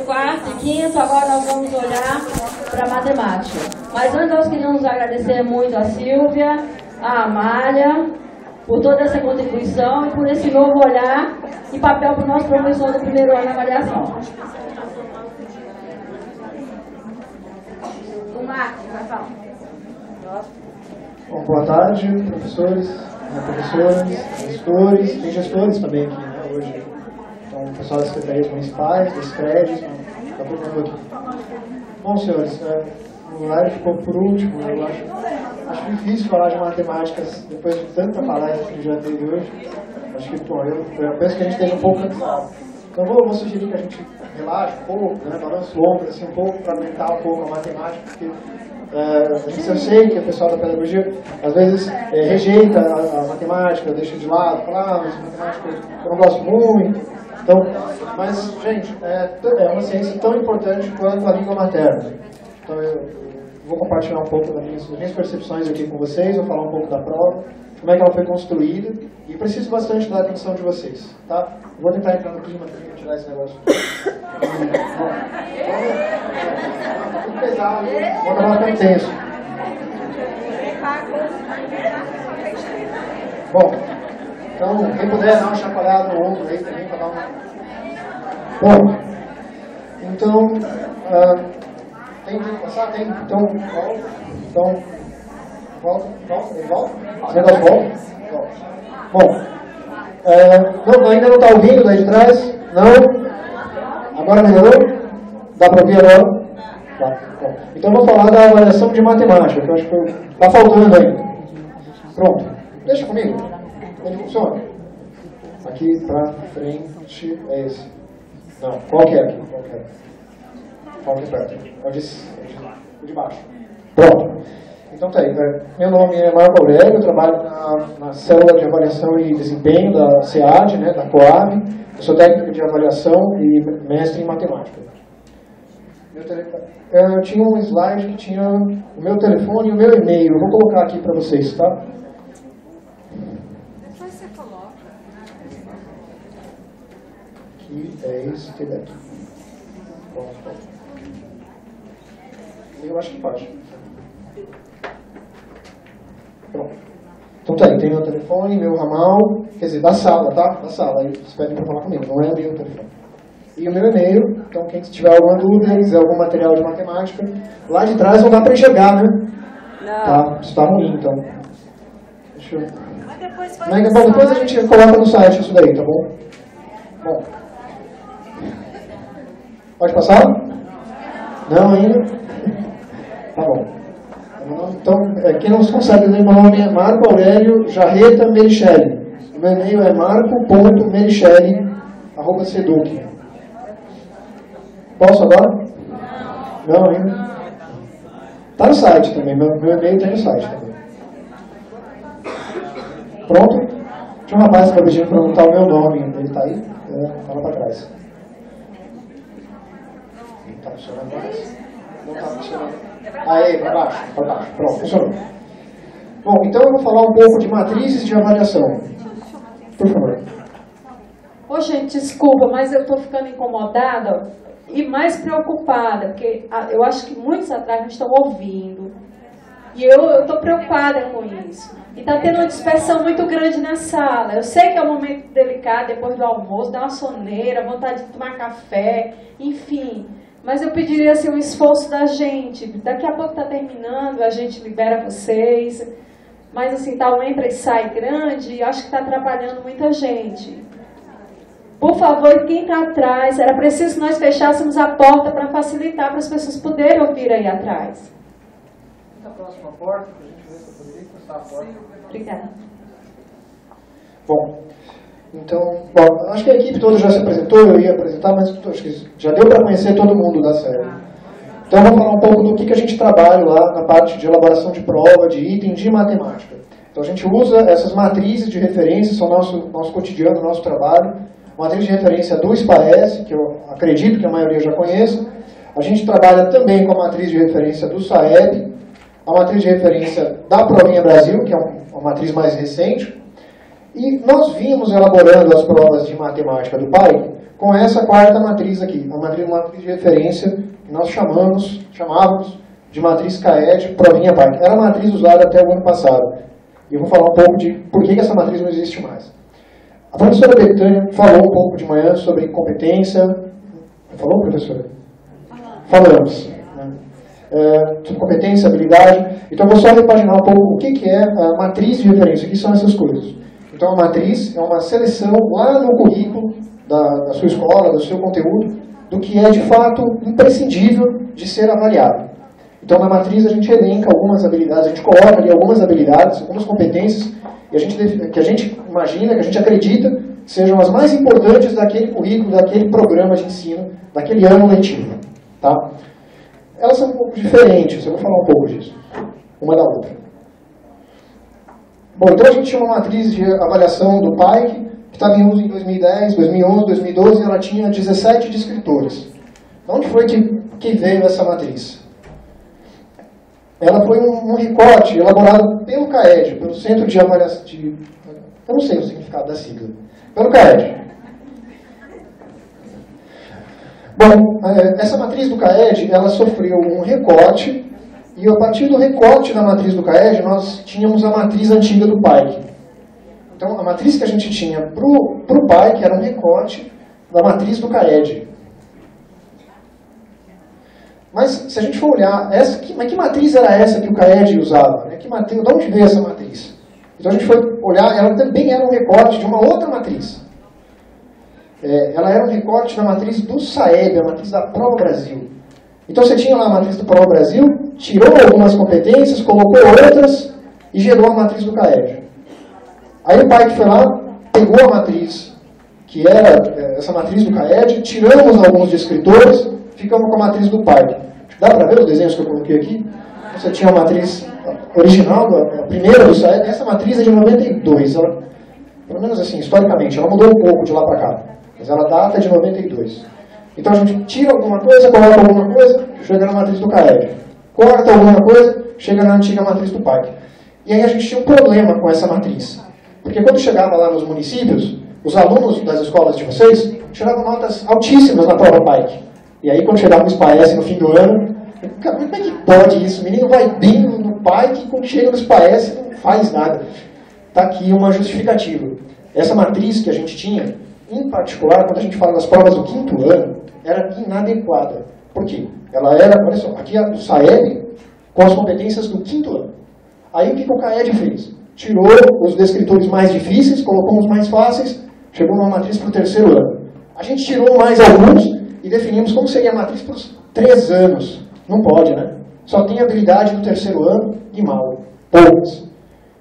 Quarto e quinto, agora nós vamos olhar para matemática. Mas antes nós queríamos agradecer muito a Silvia, a Amália, por toda essa contribuição e por esse novo olhar e papel para o nosso professor do primeiro ano de avaliação. O Marcos, vai falar. Bom, boa tarde, professores, professoras, gestores, tem gestores também aqui, né, hoje. Então, o pessoal das secretarias municipais, dos créditos, está todo mundo aqui. Bom, senhores, o horário ficou por último, eu acho difícil falar de matemáticas depois de tanta palestra que já teve hoje. Acho que, bom, eu penso que a gente esteja um pouco cansado. Então, vou sugerir que a gente relaxe um pouco, né, balance o ombro assim, um pouco, para aumentar um pouco a matemática, porque eu sei que o pessoal da pedagogia às vezes rejeita a matemática, deixa de lado, fala, mas matemática eu não gosto muito. Então, mas, gente, é uma ciência tão importante quanto a língua materna. Então, eu vou compartilhar um pouco das minhas percepções aqui com vocês, vou falar um pouco da prova, como é que ela foi construída, e preciso bastante da atenção de vocês, tá? Vou tentar entrar no clima para tirar esse negócio. Muito pesado, vou dar uma tenso. Bom, então, quem puder dar uma chacoalhada no ombro aí também para dar uma... Bom, então, tem que passar? Tem? Então, volta. Esse negócio volta? Bom, ainda não está ouvindo daí de trás? Não? Agora melhorou? Dá para ouvir agora? Tá. Bom, então eu vou falar da avaliação de matemática, que eu acho que está faltando ainda. Pronto. Deixa comigo. Ele funciona. Aqui para frente é esse. Não, qual que é aqui? Qual que é perto? É o de baixo. Pronto. Então tá aí. Meu nome é Marco Aurélio, eu trabalho na célula de avaliação e desempenho da SEAD, né, da Coab. Eu sou técnico de avaliação e mestre em matemática. Eu tinha um slide que tinha o meu telefone e o meu e-mail. Eu vou colocar aqui para vocês, tá? Depois você coloca. Aqui é esse daqui. Pronto. Eu acho que pode. Pronto. Então tá aí, tem meu telefone, meu ramal, quer dizer, da sala, tá? Da sala, aí vocês pedem para falar comigo, não é o meu telefone. E o meu e-mail, então quem tiver alguma dúvida, quiser algum material de matemática, lá de trás não dá para enxergar, né? Não. Tá, isso tá ruim, então. Deixa eu... Mas depois Bom, depois a gente coloca no site isso daí, tá bom? Bom. Pode passar? Não ainda? Tá bom. Então, quem não consegue ler meu nome é Marco Aurélio Jarreta Merichelli. O meu e-mail é marco.merichelli@seduc. Posso agora? Não ainda? Tá no site também, meu e-mail tá no site também. Pronto? Tinha um rapaz que eu pedi para perguntar o meu nome, ele tá aí? Tá lá para trás. Não tá funcionando mais? Não tá funcionando. Aí, para baixo, pronto, funcionou. Bom, então eu vou falar um pouco de matrizes de avaliação. Por favor. Ô, gente, desculpa, mas eu estou ficando incomodada e mais preocupada, porque eu acho que muitos atrás não estão ouvindo. E eu estou preocupada com isso. E está tendo uma dispersão muito grande na sala. Eu sei que é um momento delicado, depois do almoço, dá uma soneira, vontade de tomar café, enfim. Mas eu pediria assim, um esforço da gente. Daqui a pouco está terminando, a gente libera vocês. Mas assim, tá um entra e sai grande e acho que está atrapalhando muita gente. Por favor, quem está atrás, era preciso que nós fechássemos a porta para facilitar para as pessoas poderem ouvir aí atrás. A próxima porta, para a gente ver se eu poderia encostar a porta. Obrigada. Bom, então, acho que a equipe toda já se apresentou, eu ia apresentar, mas acho que já deu para conhecer todo mundo da série. Então, eu vou falar um pouco do que a gente trabalha lá na parte de elaboração de prova, de item de matemática. Então, a gente usa essas matrizes de referência, são nosso cotidiano, nosso trabalho. Matriz de referência do SPAES, que eu acredito que a maioria já conheça. A gente trabalha também com a matriz de referência do SAEB, a matriz de referência da Provinha Brasil, que é uma matriz mais recente. E nós vimos elaborando as provas de matemática do PAI com essa quarta matriz aqui, uma matriz de referência que nós chamávamos de matriz CAED provinha PAIC. Era a matriz usada até o ano passado. E eu vou falar um pouco de por que essa matriz não existe mais. A professora Betânia falou um pouco de manhã sobre competência. Falou, professora? Falamos. Sobre competência, habilidade. Então, eu vou só repaginar um pouco o que é a matriz de referência. O que são essas coisas? Então, a matriz é uma seleção lá no currículo da sua escola, do seu conteúdo, do que é, de fato, imprescindível de ser avaliado. Então, na matriz, a gente elenca algumas habilidades, a gente coloca ali algumas habilidades, algumas competências, que a gente imagina, que a gente acredita, sejam as mais importantes daquele currículo, daquele programa de ensino, daquele ano letivo. Tá? Elas são um pouco diferentes, eu vou falar um pouco disso, uma da outra. Bom, então a gente tinha uma matriz de avaliação do PAIC, que estava em uso em 2010, 2011, 2012, e ela tinha 17 descritores. De onde foi que veio essa matriz? Ela foi um recorte elaborado pelo CAED, pelo Centro de Avaliação eu não sei o significado da sigla. Pelo CAED. Bom, essa matriz do CAED, ela sofreu um recorte, e a partir do recorte da matriz do CAED, nós tínhamos a matriz antiga do PAIC. Então, a matriz que a gente tinha para o PAIC era um recorte da matriz do CAED. Mas, se a gente for olhar, mas que matriz era essa que o CAED usava? De onde veio essa matriz? Então, a gente foi olhar, ela também era um recorte de uma outra matriz. Ela era um recorte da matriz do SAEB, a matriz da Prova Brasil. Então, você tinha lá a matriz do Prova Brasil, tirou algumas competências, colocou outras e gerou a matriz do CAED. Aí o PAIC foi lá, pegou a matriz, que era essa matriz do CAED, tiramos alguns descritores, ficamos com a matriz do PAIC. Dá para ver os desenhos que eu coloquei aqui? Você tinha a matriz original, a primeira do SAEB, essa matriz é de 92. Ela, pelo menos assim, historicamente, ela mudou um pouco de lá para cá. Mas ela data de 92. Então a gente tira alguma coisa, coloca alguma coisa, chega na matriz do CAED. Corta alguma coisa, chega na antiga matriz do PAIC. E aí a gente tinha um problema com essa matriz. Porque quando chegava lá nos municípios, os alunos das escolas de vocês tiravam notas altíssimas na prova PAIC. E aí quando chegava no SPAES no fim do ano, como é que pode isso? O menino vai bem no PAIC e quando chega no SPAES não faz nada. Está aqui uma justificativa. Essa matriz que a gente tinha, em particular, quando a gente fala das provas do 5º ano, era inadequada. Por quê? Ela era, olha só, aqui é o SAEB com as competências do 5º ano. Aí o que o CAED fez? Tirou os descritores mais difíceis, colocou os mais fáceis, chegou numa matriz para o 3º ano. A gente tirou mais alguns e definimos como seria a matriz para os 3 anos. Não pode, né? Só tem habilidade no 3º ano e mal. Poucas.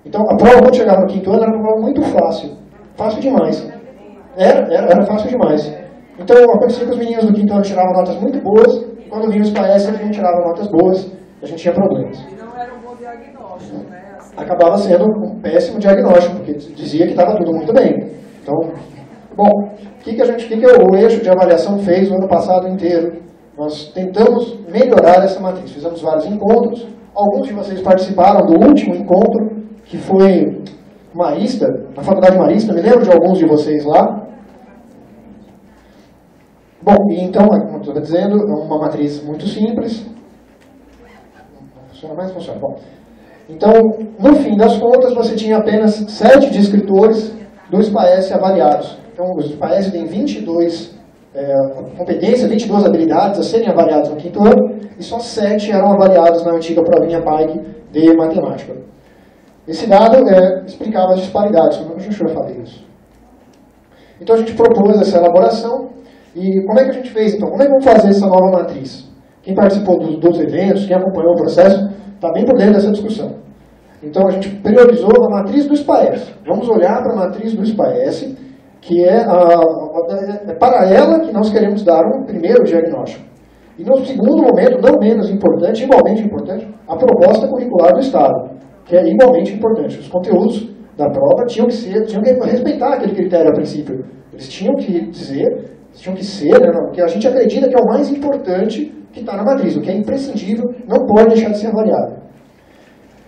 Então, a prova, quando chegava no 5º ano, era uma prova muito fácil. Fácil demais. Era fácil demais. Então, acontecia que os meninos do 5º ano tiravam notas muito boas, e quando vinham os PAES, eles não tiravam notas boas, a gente tinha problemas. E não era um bom diagnóstico, né? Assim... Acabava sendo um péssimo diagnóstico, porque dizia que estava tudo muito bem. Então, bom, o que o eixo de avaliação fez o ano passado inteiro? Nós tentamos melhorar essa matriz. Fizemos vários encontros. Alguns de vocês participaram do último encontro, que foi Marista, na Faculdade Marista. Me lembro de alguns de vocês lá. Bom, e então, como eu estava dizendo, é uma matriz muito simples. Não funciona mais? Funciona. Bom, então, no fim das contas, você tinha apenas 7 descritores do SPAES avaliados. Então, o SPAES tem 22 competências, 22 habilidades a serem avaliadas no 5º ano, e só 7 eram avaliados na antiga provinha PAIC de matemática. Esse dado explicava as disparidades, como eu já falei isso. Então a gente propôs essa elaboração, e como é que a gente fez então? Como é que vamos fazer essa nova matriz? Quem participou dos eventos, quem acompanhou o processo, está bem por dentro dessa discussão. Então a gente priorizou a matriz do SPAES. Vamos olhar para a matriz do SPAES, que é para ela que nós queremos dar um primeiro diagnóstico. E no segundo momento, não menos importante, igualmente importante, a proposta curricular do Estado, que é igualmente importante. Os conteúdos da prova tinham que respeitar aquele critério a princípio. Eles tinham que dizer, tinham que ser, né, o que a gente acredita que é o mais importante que está na matriz, o que é imprescindível, não pode deixar de ser avaliado.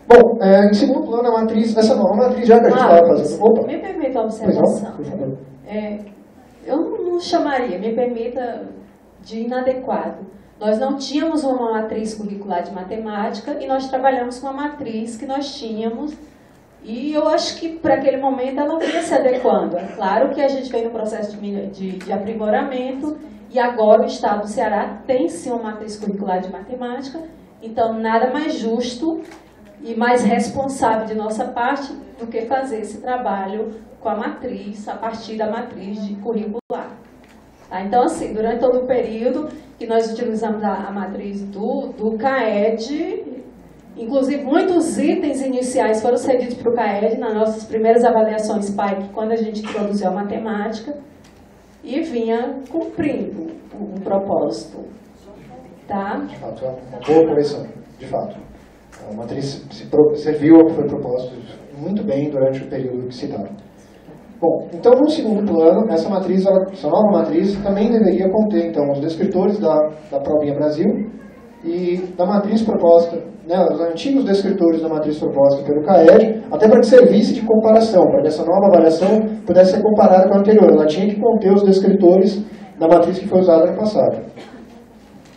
Bom, em segundo plano, a matriz, essa nova matriz já que a gente estava fazendo. Opa. Me permita uma observação. Por favor. Eu não não chamaria, me permita, de inadequado. Nós não tínhamos uma matriz curricular de matemática e nós trabalhamos com a matriz que nós tínhamos e eu acho que para aquele momento ela vinha se adequando. É claro que a gente veio no processo de aprimoramento e agora o Estado do Ceará tem sim uma matriz curricular de matemática, então nada mais justo e mais responsável de nossa parte do que fazer esse trabalho com a matriz, a partir da matriz de curricular. Tá? Então, assim, durante todo o período que nós utilizamos a matriz do CAED, inclusive muitos itens iniciais foram cedidos para o CAED nas nossas primeiras avaliações PAIC, quando a gente introduziu a matemática, e vinha cumprindo um propósito. Tá? De fato, é uma boa correção, de fato. A matriz serviu ao que foi proposto muito bem durante o período que citado. Bom, então no segundo plano, essa nova matriz também deveria conter então, os descritores da Provinha Brasil e da matriz proposta, né, os antigos descritores da matriz proposta pelo CAED, até para que servisse de comparação, para que essa nova avaliação pudesse ser comparada com a anterior. Ela tinha que conter os descritores da matriz que foi usada no passado.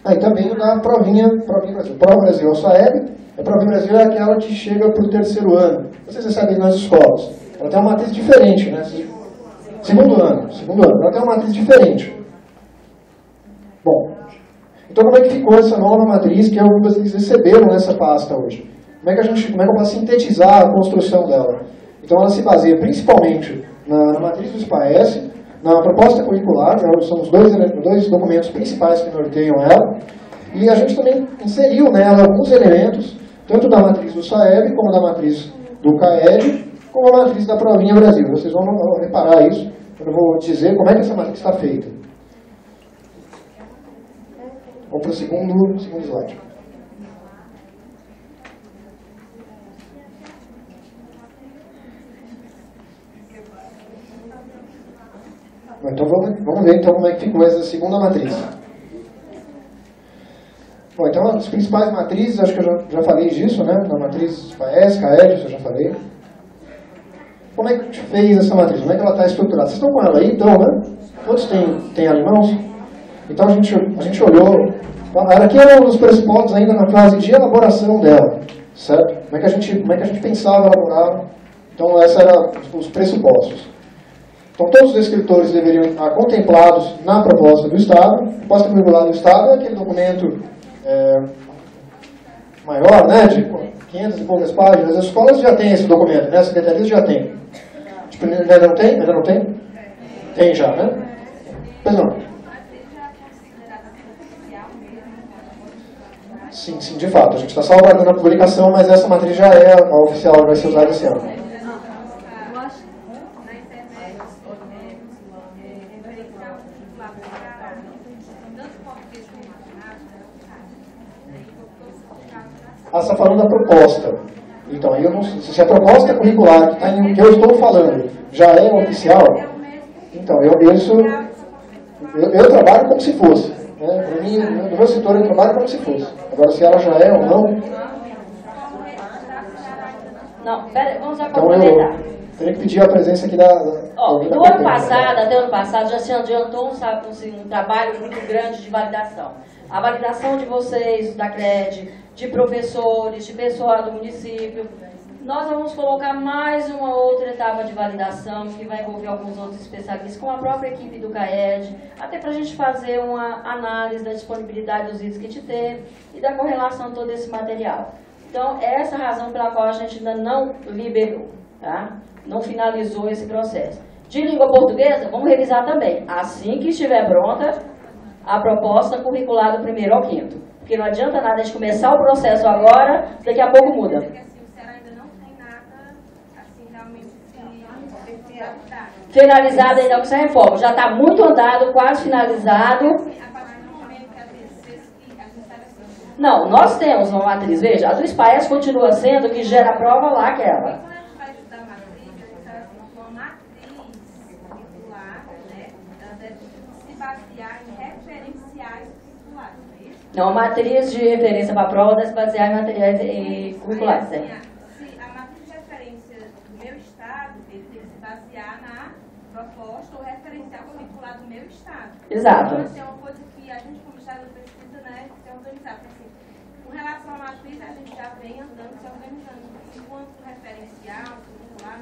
E também o da Provinha Brasil. Prova Brasil é o SAEB, a Provinha Brasil é aquela que chega para o terceiro ano. Vocês recebem nas escolas. Ela tem uma matriz diferente, né? Segundo ano. Ela tem uma matriz diferente. Bom, então como é que ficou essa nova matriz que vocês receberam nessa pasta hoje? Como é que eu posso sintetizar a construção dela? Então ela se baseia principalmente na matriz do SPAES, na proposta curricular, são os dois documentos principais que norteiam ela, e a gente também inseriu nela alguns elementos, tanto da matriz do SAEB, como da matriz do CAED, como a matriz da Provinha Brasil. Vocês vão reparar isso, eu vou dizer como é que essa matriz está feita. Vamos para o segundo slide. Bom, então vamos ver então como é que ficou essa segunda matriz. Bom, então as principais matrizes, acho que eu já falei disso, né? Na matriz PAES, CAED, isso eu já falei. Como é que a gente fez essa matriz? Como é que ela está estruturada? Vocês estão com ela aí, então, né? Todos têm ela em mãos? Então a gente olhou. Aqui era um dos pressupostos ainda na fase de elaboração dela, certo? Como é que a gente pensava elaborar? Então esses eram os pressupostos. Então todos os descritores deveriam estar contemplados na proposta do Estado. A proposta curricular do Estado é aquele documento maior, né, de 500 e poucas páginas. As escolas já têm esse documento, né? As secretarias já têm. Tipo, ainda não tem? Ainda não tem? Tem já, né? Pois não. Sim, de fato. A gente está só aguardando a publicação, mas essa matriz já é a oficial, vai ser usada esse ano. Você está falando da proposta. Então, aí eu não sei se a proposta curricular que eu estou falando já é oficial. Então, eu trabalho como se fosse. Né? Para mim, no meu setor, eu trabalho como se fosse. Agora, se ela já é ou não... Não, pera, vamos então, complementar. Eu teria que pedir a presença aqui da do ano passado, até o ano passado, já se adiantou um trabalho muito grande de validação. A validação de vocês, da CRED, de professores, de pessoal do município. Nós vamos colocar mais uma outra etapa de validação, que vai envolver alguns outros especialistas, com a própria equipe do CAED, até para a gente fazer uma análise da disponibilidade dos itens que a gente teve e da correlação de todo esse material. Então, essa é a razão pela qual a gente ainda não liberou, tá? Não finalizou esse processo. De língua portuguesa, vamos revisar também. Assim que estiver pronta, a proposta curricular do 1º ao 5º. Porque não adianta nada a gente começar o processo agora, daqui a pouco muda. Porque assim, o Ceará ainda não tem nada, assim, realmente finalizado ainda com essa reforma. Já está muito andado, quase finalizado. A partir do momento que a gente Não, nós temos uma matriz. Veja, a do SPAES continua sendo que gera a prova lá, aquela. Quando a gente vai estudar matriz, a gente vai uma matriz curricular, né? Ela deve se basear em referenciais curriculares, não é isso? Não, matriz de referência para a prova deve se basear em materiais curriculares. Aí, assim, se a matriz de referência do meu estado, ele tem que se basear na proposta ou referencial curricular do meu estado. Exato. Então, assim, é uma coisa que a gente, como Estado, precisa, né, se organizar. Porque, assim, com relação à matriz, a gente já vem andando, se organizando. Enquanto referencial, curricular,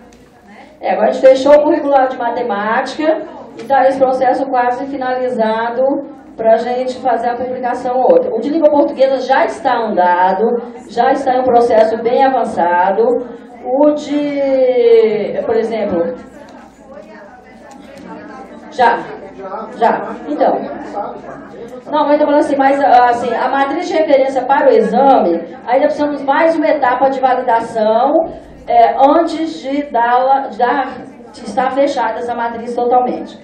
né? Agora a gente fechou o curricular de matemática e está esse processo quase finalizado para a gente fazer a publicação outra. O de língua portuguesa já está andado, já está em um processo bem avançado. O de, por exemplo, já. Então, não, mas eu falo assim, mas assim, a matriz de referência para o exame, ainda precisamos mais uma etapa de validação antes de de estar fechada essa matriz totalmente.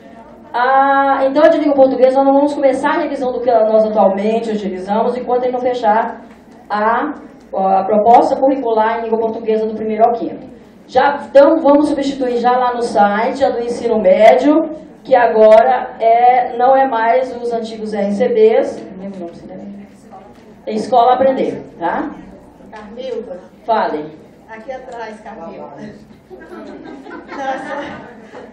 Então, a de língua portuguesa, nós não vamos começar a revisão do que nós atualmente utilizamos, enquanto ele não fechar a proposta curricular em língua portuguesa do 1º ao 5º. Então, vamos substituir já lá no site a do ensino médio, que agora não é mais os antigos RCBs, é Escola Aprender, tá? Carmilda. Fale. Aqui atrás, Carmilda.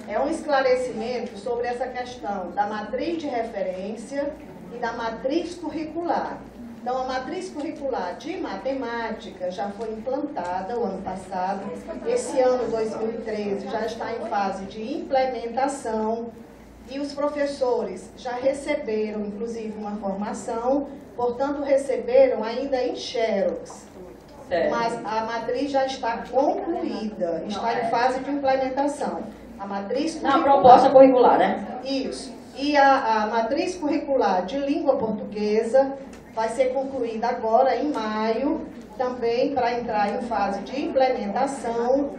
É um esclarecimento sobre essa questão da matriz de referência e da matriz curricular. Então, a matriz curricular de matemática já foi implantada o ano passado. Esse ano, 2013, já está em fase de implementação e os professores já receberam, inclusive, uma formação, portanto, receberam ainda em xerox. Mas a matriz já está concluída, está em fase de implementação. A matriz curricular, na proposta curricular, né? Isso. E a matriz curricular de língua portuguesa vai ser concluída agora, em maio, também para entrar em fase de implementação,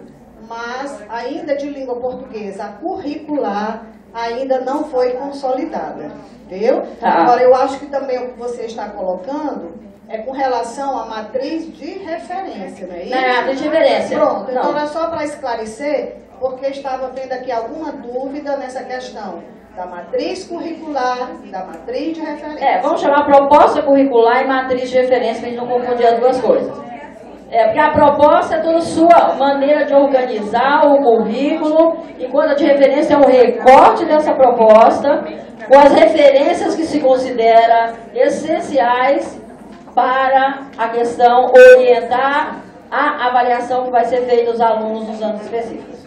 mas ainda de língua portuguesa, a curricular ainda não foi consolidada, entendeu? Tá. Agora, eu acho que também o que você está colocando é com relação à matriz de referência, não é isso? Não, matriz de referência. Pronto, então não. é só para esclarecer, porque estava vendo aqui alguma dúvida nessa questão da matriz curricular e da matriz de referência. Vamos chamar proposta curricular e matriz de referência, para a gente não confundir as duas coisas. Porque a proposta é toda a sua maneira de organizar o currículo, enquanto a de referência é um recorte dessa proposta, com as referências que se considera essenciais para a questão orientar a avaliação que vai ser feita aos alunos nos anos específicos.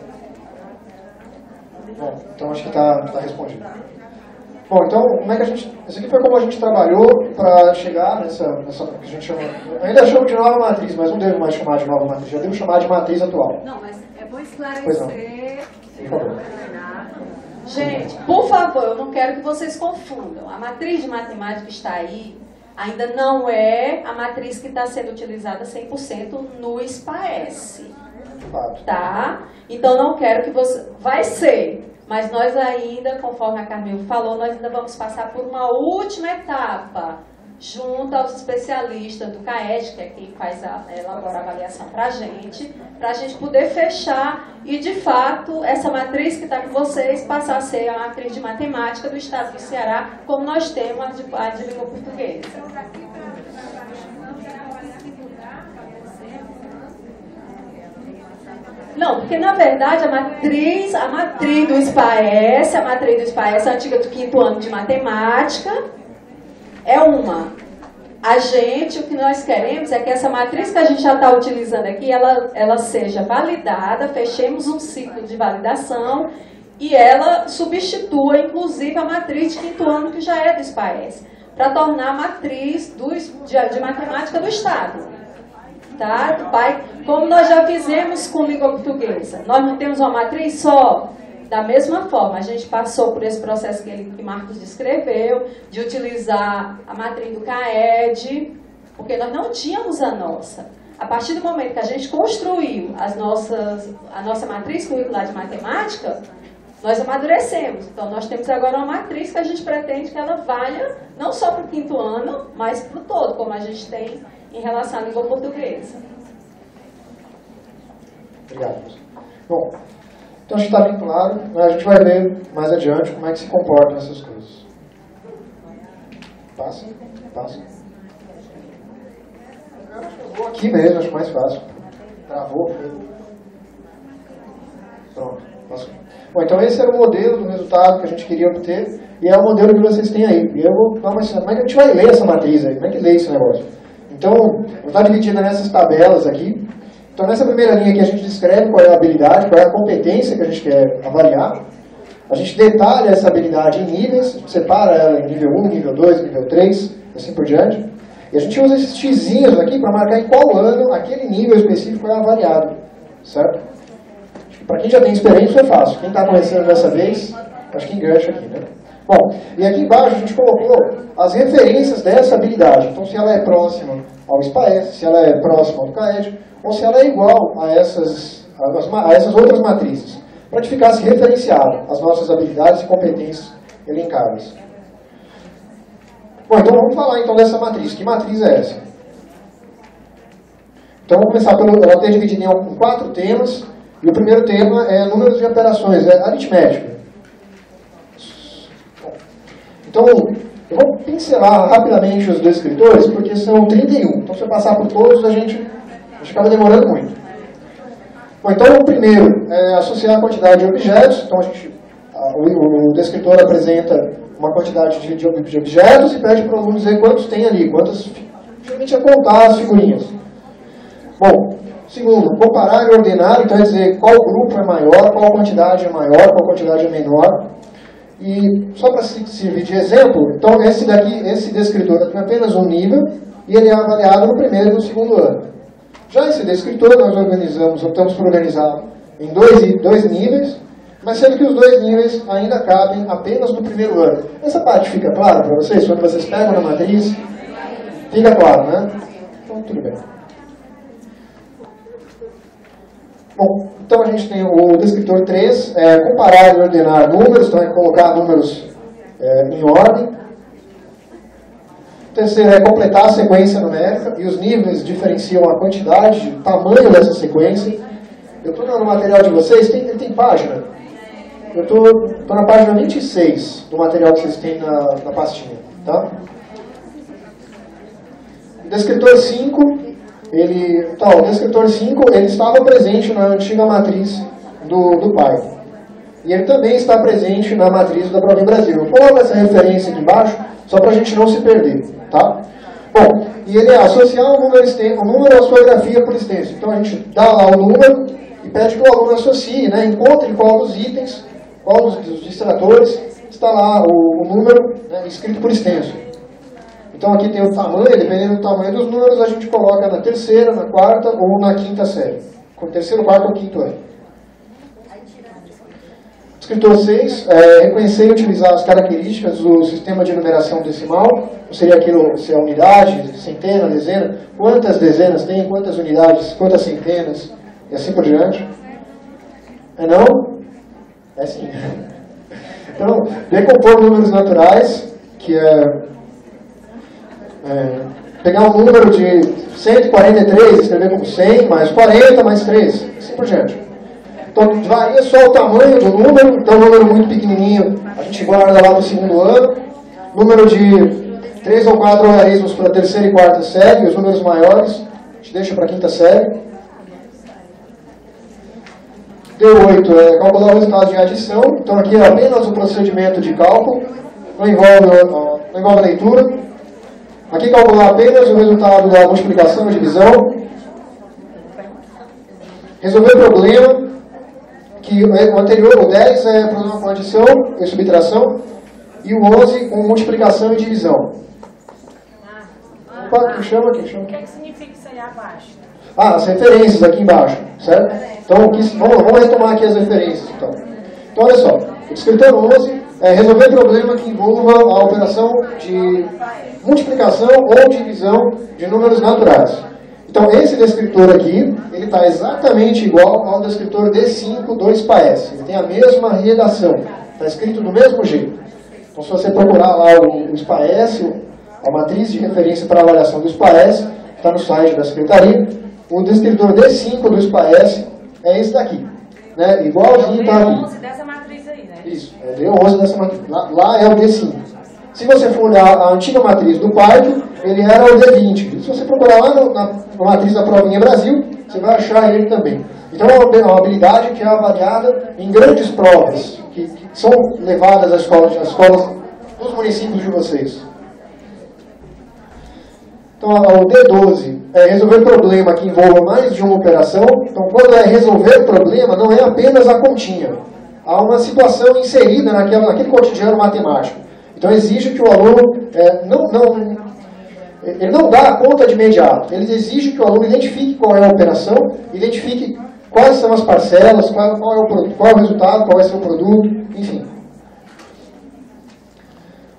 Bom, então acho que está respondido. Bom, então, como é que isso aqui foi como a gente trabalhou para chegar nessa que a gente chama, ainda chamo de nova matriz, mas não devo mais chamar de nova matriz, já devo chamar de matriz atual. Não, mas é bom esclarecer. Pois não. Por favor. Gente, por favor, eu não quero que vocês confundam. A matriz de matemática que está aí ainda não é a matriz que está sendo utilizada 100% no SPAES. Tá? Então, não quero que você... Vai ser, mas nós ainda, conforme a Carmel falou, nós ainda vamos passar por uma última etapa, junto aos especialistas do CAED, que é quem elabora a avaliação para a gente poder fechar e, de fato, essa matriz que está com vocês passar a ser a matriz de matemática do Estado do Ceará, como nós temos a de língua portuguesa. Não, porque na verdade a matriz do SPAES, a antiga do 5º ano de matemática, é uma. O que nós queremos é que essa matriz que a gente já está utilizando aqui, ela seja validada, fechemos um ciclo de validação e ela substitua, inclusive, a matriz de 5º ano que já é do SPAES, para tornar a matriz de matemática do Estado. Tá? Como nós já fizemos com língua portuguesa. Nós não temos uma matriz só. Da mesma forma, a gente passou por esse processo que Marcos descreveu, de utilizar a matriz do CAED, porque nós não tínhamos a nossa. A partir do momento que a gente construiu a nossa matriz curricular de matemática, nós amadurecemos. Então, nós temos agora uma matriz que a gente pretende que ela valha não só para o 5º ano, mas para o todo, como a gente tem em relação à língua portuguesa. Obrigado. Bom, então acho que está bem claro, né? A gente vai ver mais adiante como é que se comportam essas coisas. Passa. Eu vou aqui mesmo, acho mais fácil. Travou. Pronto. Bom, então esse era o modelo do resultado que a gente queria obter. e é o modelo que vocês têm aí. E eu vou dar uma... Como é que a gente vai ler essa matriz aí? Como é que lê esse negócio? Então, está dividida nessas tabelas aqui. Então, nessa primeira linha aqui, a gente descreve qual é a habilidade, qual é a competência que a gente quer avaliar. A gente detalha essa habilidade em níveis, separa ela em nível 1, nível 2, nível 3, assim por diante. E a gente usa esses xizinhos aqui para marcar em qual ano aquele nível específico é avaliado, certo? Para quem já tem experiência é fácil. Quem está começando dessa vez, acho que engancha aqui, né? Bom, e aqui embaixo a gente colocou as referências dessa habilidade. Então, se ela é próxima ao SPAES, se ela é próxima ao CAED, ou se ela é igual a essas outras matrizes, para que ficasse referenciado as nossas habilidades e competências elencadas. Bom, então vamos falar então dessa matriz. Que matriz é essa? Então vamos começar ela ter dividido em 4 temas, e o primeiro tema é números de operações, é aritmética. Então, eu vou pincelar rapidamente os descritores, porque são 31. Então, se eu passar por todos, a gente acaba demorando muito. Bom, então, o primeiro é associar a quantidade de objetos. Então, o descritor apresenta uma quantidade de objetos e pede para o aluno dizer quantos tem ali, geralmente é contar as figurinhas. Bom, segundo, comparar e ordenar, então é dizer qual grupo é maior, qual quantidade é maior, qual quantidade é menor. E só para servir de exemplo, então esse descritor tem apenas um nível e ele é avaliado no primeiro e no segundo ano. Já esse descritor nós optamos por organizar em dois níveis, mas sendo que os 2 níveis ainda cabem apenas no primeiro ano. Essa parte fica clara para vocês? Quando vocês pegam na matriz, fica claro, né? Então, tudo bem. Bom, então a gente tem o descritor 3, comparar e ordenar números, então é colocar números em ordem. O terceiro é completar a sequência numérica, e os níveis diferenciam a quantidade, o tamanho dessa sequência. Eu estou no material de vocês, tem página? Eu estou na página 26 do material que vocês têm na pastinha. Tá? O descritor 5, o descritor 5 ele estava presente na antiga matriz do pai. E ele também está presente na matriz da Provém Brasil. Eu coloco essa referência aqui embaixo, só para a gente não se perder. Tá? Bom, e ele é associar o número à sua grafia por extenso. Então a gente dá lá o número e pede que o aluno associe, né, encontre qual dos itens, qual dos distratores está lá o número, né, escrito por extenso. Então aqui tem o tamanho, dependendo do tamanho dos números, a gente coloca na terceira, na quarta ou na quinta série. Com terceiro, quarto ou quinto ano. Descritor 6, reconhecer e utilizar as características do sistema de numeração decimal. Seria aquilo, se é unidade, centena, dezena. Quantas dezenas tem, quantas unidades, quantas centenas, e assim por diante. É não? É sim. Então, decompor números naturais, que pegar um número de 143, escrever como 100, mais 40, mais 3, assim por diante. Então, varia só o tamanho do número. Então, um número muito pequenininho, a gente guarda lá no segundo ano. Número de 3 ou 4 algarismos para a terceira e quarta série, os números maiores, a gente deixa para a quinta série. D8 é calcular o resultado de adição. Então, aqui é apenas o procedimento de cálculo, não envolve leitura. Aqui, calcular apenas o resultado da multiplicação e divisão. Resolver problema. Que o anterior, o 10, é problema com adição e subtração, e o 11 com multiplicação e divisão. O que chama aqui? O que significa isso aí abaixo? As referências aqui embaixo, certo? Então, vamos retomar aqui as referências. Então, olha só, o descritor 11 é resolver problema que envolva a operação de multiplicação ou divisão de números naturais. Então, esse descritor aqui, ele está exatamente igual ao descritor D5 do SPAES. Ele tem a mesma redação, está escrito do mesmo jeito. Então, se você procurar lá o SPAES, a matriz de referência para avaliação do SPAES, está no site da Secretaria. O descritor D5 do SPAES é esse daqui, né? Igualzinho está aqui. É o D11 dessa matriz aí, né? Isso, é o D11 dessa matriz. Lá é o D5. Se você for olhar a antiga matriz do Python, ele era o D20. Se você procurar lá na matriz da Provinha Brasil, você vai achar ele também. Então é uma habilidade que é avaliada em grandes provas, que são levadas às escolas nos municípios de vocês? Então, o D12 é resolver problema que envolva mais de uma operação. Então, quando é resolver problema, não é apenas a continha. Há uma situação inserida naquele cotidiano matemático. Então, exige que o aluno ele não dá a conta de imediato. Ele exige que o aluno identifique qual é a operação, identifique quais são as parcelas, qual é o resultado, qual vai ser o produto, enfim.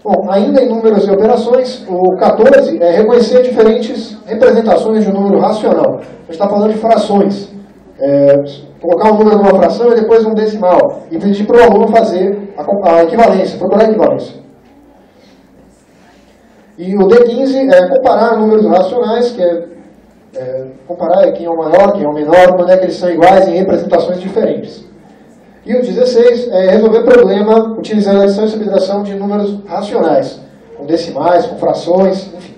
Bom, ainda em números e operações, o 14 é reconhecer diferentes representações de um número racional. A gente está falando de frações. Colocar um número numa fração e depois um decimal. E pedir para o aluno fazer a equivalência, procurar a equivalência. E o D15 é comparar números racionais, que comparar quem é o maior, quem é o menor, quando é que eles são iguais em representações diferentes. E o 16 é resolver problema utilizando a adição e subtração de números racionais, com decimais, com frações, enfim.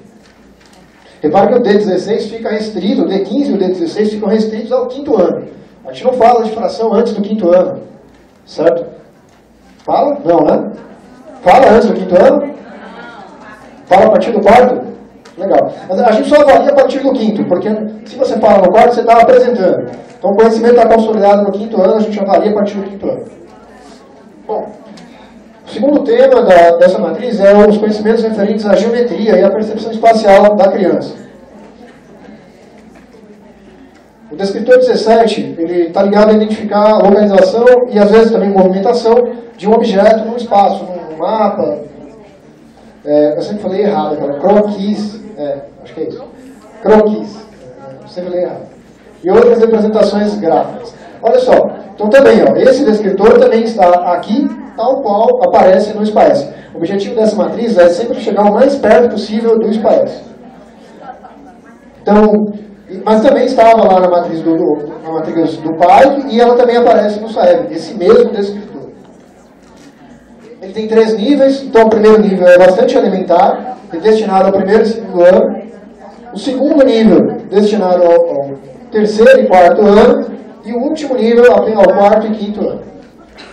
Repare que o D16 fica restrito, o D15 e o D16 ficam restritos ao 5º ano. A gente não fala de fração antes do 5º ano, certo? Fala? Não, né? Fala antes do 5º ano? Fala a partir do 4º? Legal. Mas a gente só avalia a partir do 5º, porque se você fala no 4º, você está apresentando. Então o conhecimento está consolidado no 5º ano, a gente avalia a partir do 5º ano. Bom, o segundo tema dessa matriz é os conhecimentos referentes à geometria e à percepção espacial da criança. O descritor 17, ele está ligado a identificar a localização e às vezes também movimentação de um objeto num espaço, num mapa. Eu sempre falei errado, cara. Croquis. Acho que é isso. Croquis. Eu sempre falei errado. E outras representações gráficas. Olha só. Então também, esse descritor também está aqui, tal qual aparece no SPAES. O objetivo dessa matriz é sempre chegar o mais perto possível do SPAES. Então, mas também estava lá na matriz do PAI e ela também aparece no SAEB, esse mesmo descritor. Ele tem 3 níveis, então o primeiro nível é bastante elementar, é destinado ao primeiro e segundo ano. O segundo nível, destinado ao terceiro e quarto ano. E o último nível, ao 4º e 5º ano.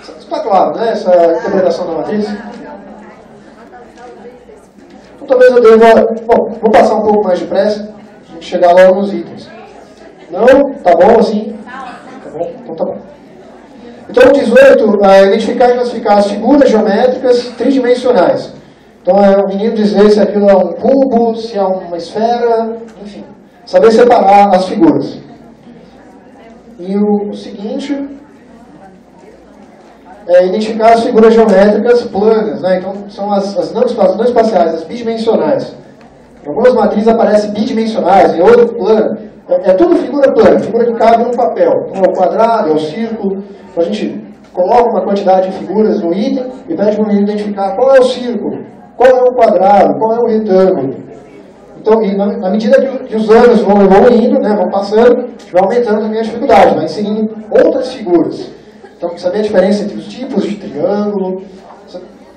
Isso está claro, né? Essa interpretação da matriz? Então talvez eu deva... Bom, vou passar um pouco mais depressa, a gente chegar logo nos itens. Não? Tá bom assim? Tá bom? Então tá bom. Então, o 18 é identificar e classificar as figuras geométricas tridimensionais. Então, o menino dizer se aquilo é um cubo, se é uma esfera, enfim. Saber separar as figuras. E o seguinte é identificar as figuras geométricas planas, né? Então, são as não espaciais, as bidimensionais. Em algumas matrizes aparecem bidimensionais, em outras plana. É tudo figura plana, figura que cabe num papel. Então, é o quadrado, é o círculo. Então, a gente coloca uma quantidade de figuras no item e pede para o menino identificar qual é o círculo, qual é o quadrado, qual é o retângulo. Então, e na medida que os anos vão evoluindo, né, vão passando, vai aumentando também a dificuldade, vai inserindo outras figuras. Então, saber a diferença entre os tipos de triângulo,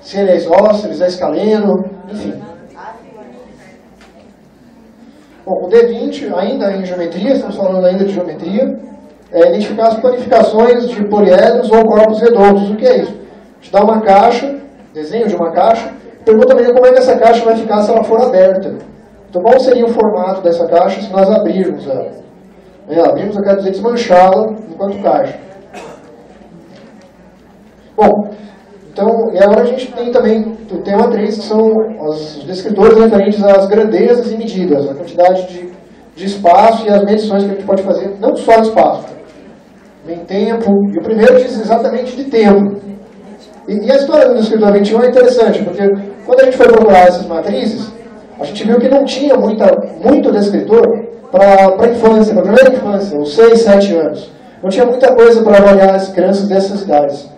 se ele é isósceles, é escaleno, enfim. Bom, o D20, ainda em geometria, estamos falando ainda de geometria, é identificar as planificações de poliedros ou corpos redondos. O que é isso? A gente dá uma caixa, desenho de uma caixa, pergunta também como é que essa caixa vai ficar se ela for aberta. Então, qual seria o formato dessa caixa se nós abrirmos ela? Abrirmos, eu quero dizer desmanchá-la enquanto caixa. Bom, então, e agora a gente tem também o tema 3, que são os descritores referentes às grandezas e medidas, a quantidade de espaço e as medições que a gente pode fazer, não só de espaço, em tempo, e o primeiro diz exatamente de tempo. E a história do descritor 21 é interessante, porque quando a gente foi procurar essas matrizes, a gente viu que não tinha muito descritor para a infância, para a primeira infância, os 6, 7 anos. Não tinha muita coisa para avaliar as crianças dessas idades.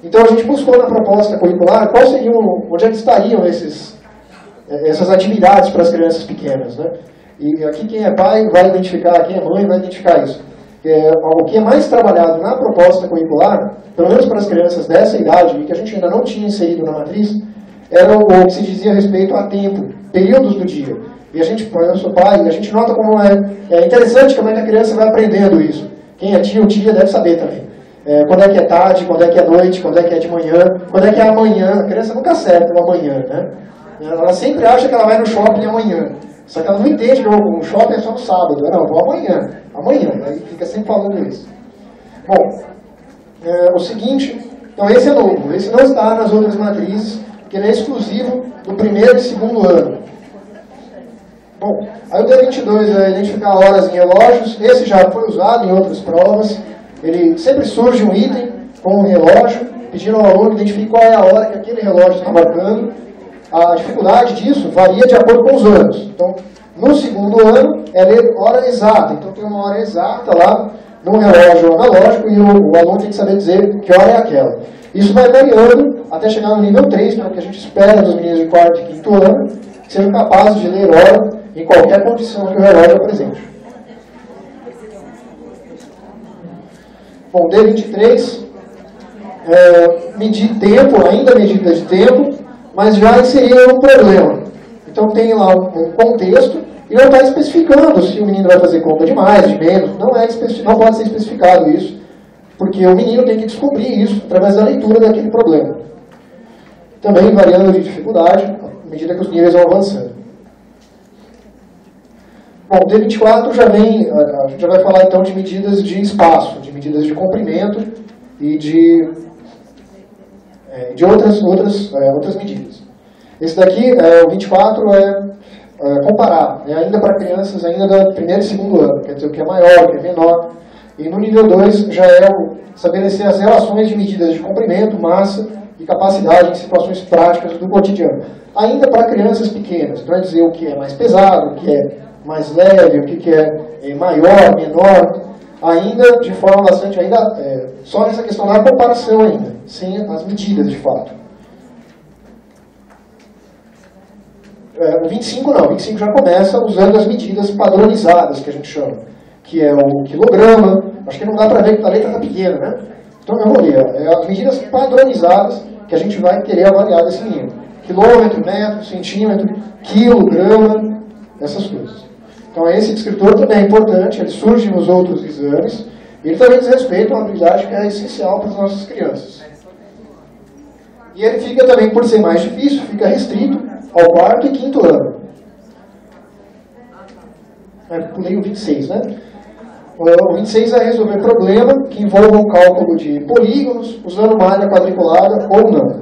Então a gente buscou na proposta curricular onde é que estariam essas atividades para as crianças pequenas, né? E aqui quem é pai vai identificar, quem é mãe vai identificar isso. O que é mais trabalhado na proposta curricular, pelo menos para as crianças dessa idade, e que a gente ainda não tinha inserido na matriz, era o que se dizia a respeito a tempo, períodos do dia. E a gente, eu sou pai, e a gente nota como é interessante como é que a criança vai aprendendo isso. Quem é tio, tia deve saber também. quando é que é tarde, quando é que é noite, quando é que é de manhã, quando é que é amanhã. A criança nunca acerta o amanhã, né? Ela sempre acha que ela vai no shopping amanhã. Só que ela não entende que o shopping é só no sábado. Não, eu vou amanhã. Amanhã. Aí fica sempre falando isso. Bom, o seguinte, então esse é novo. Esse não está nas outras matrizes, porque ele é exclusivo do primeiro e segundo ano. Bom, aí o D22 é identificar horas em relógios. Esse já foi usado em outras provas. Ele sempre surge um item com um relógio, pedindo ao aluno identificar qual é a hora que aquele relógio está marcando. A dificuldade disso varia de acordo com os anos. Então, no segundo ano, é ler hora exata. Então, tem uma hora exata lá no relógio analógico e o aluno tem que saber dizer que hora é aquela. Isso vai variando até chegar no nível 3, que é o que a gente espera dos meninos de 4º e 5º ano, que sejam capazes de ler hora em qualquer condição que o relógio apresente. Bom, D23, medir tempo, ainda medida de tempo, mas já inserir um problema. Então tem lá um contexto e não está especificando se o menino vai fazer conta de mais, de menos. Não pode ser especificado isso, porque o menino tem que descobrir isso através da leitura daquele problema. Também variando de dificuldade, à medida que os níveis vão avançando. Bom, o D24 a gente já vai falar então de medidas de espaço, de medidas de comprimento e de outras medidas. Esse daqui, o 24, comparar, ainda para crianças ainda do primeiro e segundo ano, quer dizer, o que é maior, o que é menor. E no nível 2 já é estabelecer as relações de medidas de comprimento, massa e capacidade em situações práticas do cotidiano. Ainda para crianças pequenas, então é dizer o que é mais pesado, o que é mais leve, o que é maior, menor, ainda de forma bastante, só nessa questão da comparação ainda, sem as medidas de fato. O 25 não, o 25 já começa usando as medidas padronizadas, que a gente chama, que é o quilograma. Acho que não dá para ver que a letra está pequena, né? Então eu vou ler, as medidas padronizadas que a gente vai querer avaliar desse menino. Quilômetro, metro, centímetro, quilo, grama, essas coisas. Então esse descritor também é importante, ele surge nos outros exames, e ele também diz respeito a uma habilidade que é essencial para as nossas crianças. E ele fica também, por ser mais difícil, fica restrito ao 4º e 5º ano. Pulei o 26, né? O 26 é resolver problema que envolva o cálculo de polígonos, usando malha quadriculada ou não.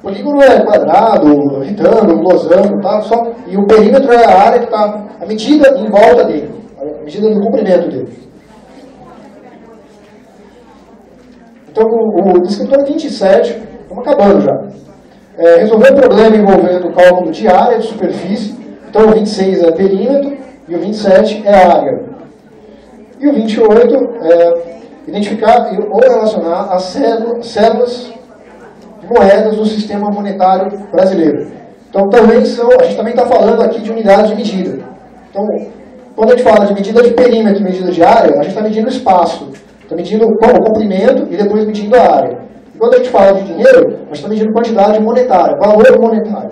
Polígono é quadrado, retângulo, losango, tá? E o perímetro é a área que está a medida em volta dele, a medida do comprimento dele. Então, o descritor 27, estamos acabando já. Resolver problema envolvendo o cálculo de área de superfície. Então, o 26 é perímetro e o 27 é área. E o 28 é identificar ou relacionar as células moedas do sistema monetário brasileiro. Então, a gente também está falando aqui de unidades de medida. Então, quando a gente fala de medida de perímetro e medida de área, a gente está medindo o espaço. Está medindo o comprimento e depois medindo a área. E quando a gente fala de dinheiro, a gente está medindo quantidade monetária, valor monetário.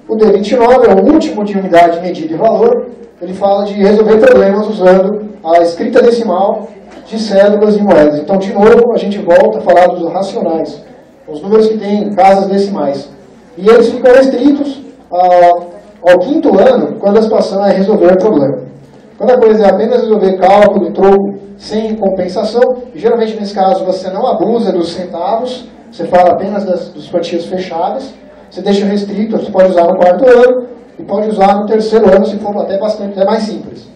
O D29 é o último de unidade de medida e valor. Ele fala de resolver problemas usando a escrita decimal de cédulas e moedas. Então, de novo, a gente volta a falar dos racionais, os números que têm casas decimais. E eles ficam restritos ao 5º ano, quando a situação é resolver o problema. Quando a coisa é apenas resolver cálculo e troco sem compensação, e geralmente nesse caso você não abusa dos centavos, você fala apenas das quantias fechadas, você deixa restrito, você pode usar no 4º ano e pode usar no 3º ano se for até mais simples.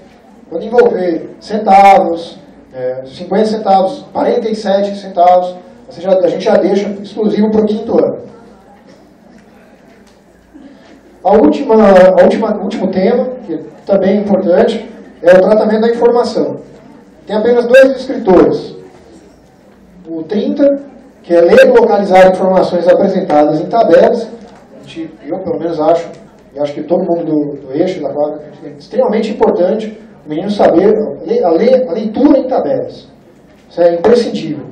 Quando envolver centavos, 50 centavos, 47 centavos, a gente já deixa exclusivo para o 5º ano. O último tema, que também é importante, é o tratamento da informação. Tem apenas 2 descritores. O 30, que é ler e localizar informações apresentadas em tabelas. Eu, pelo menos, acho, e acho que todo mundo do eixo, da quadra, é extremamente importante o menino saber a leitura em tabelas. Isso é imprescindível.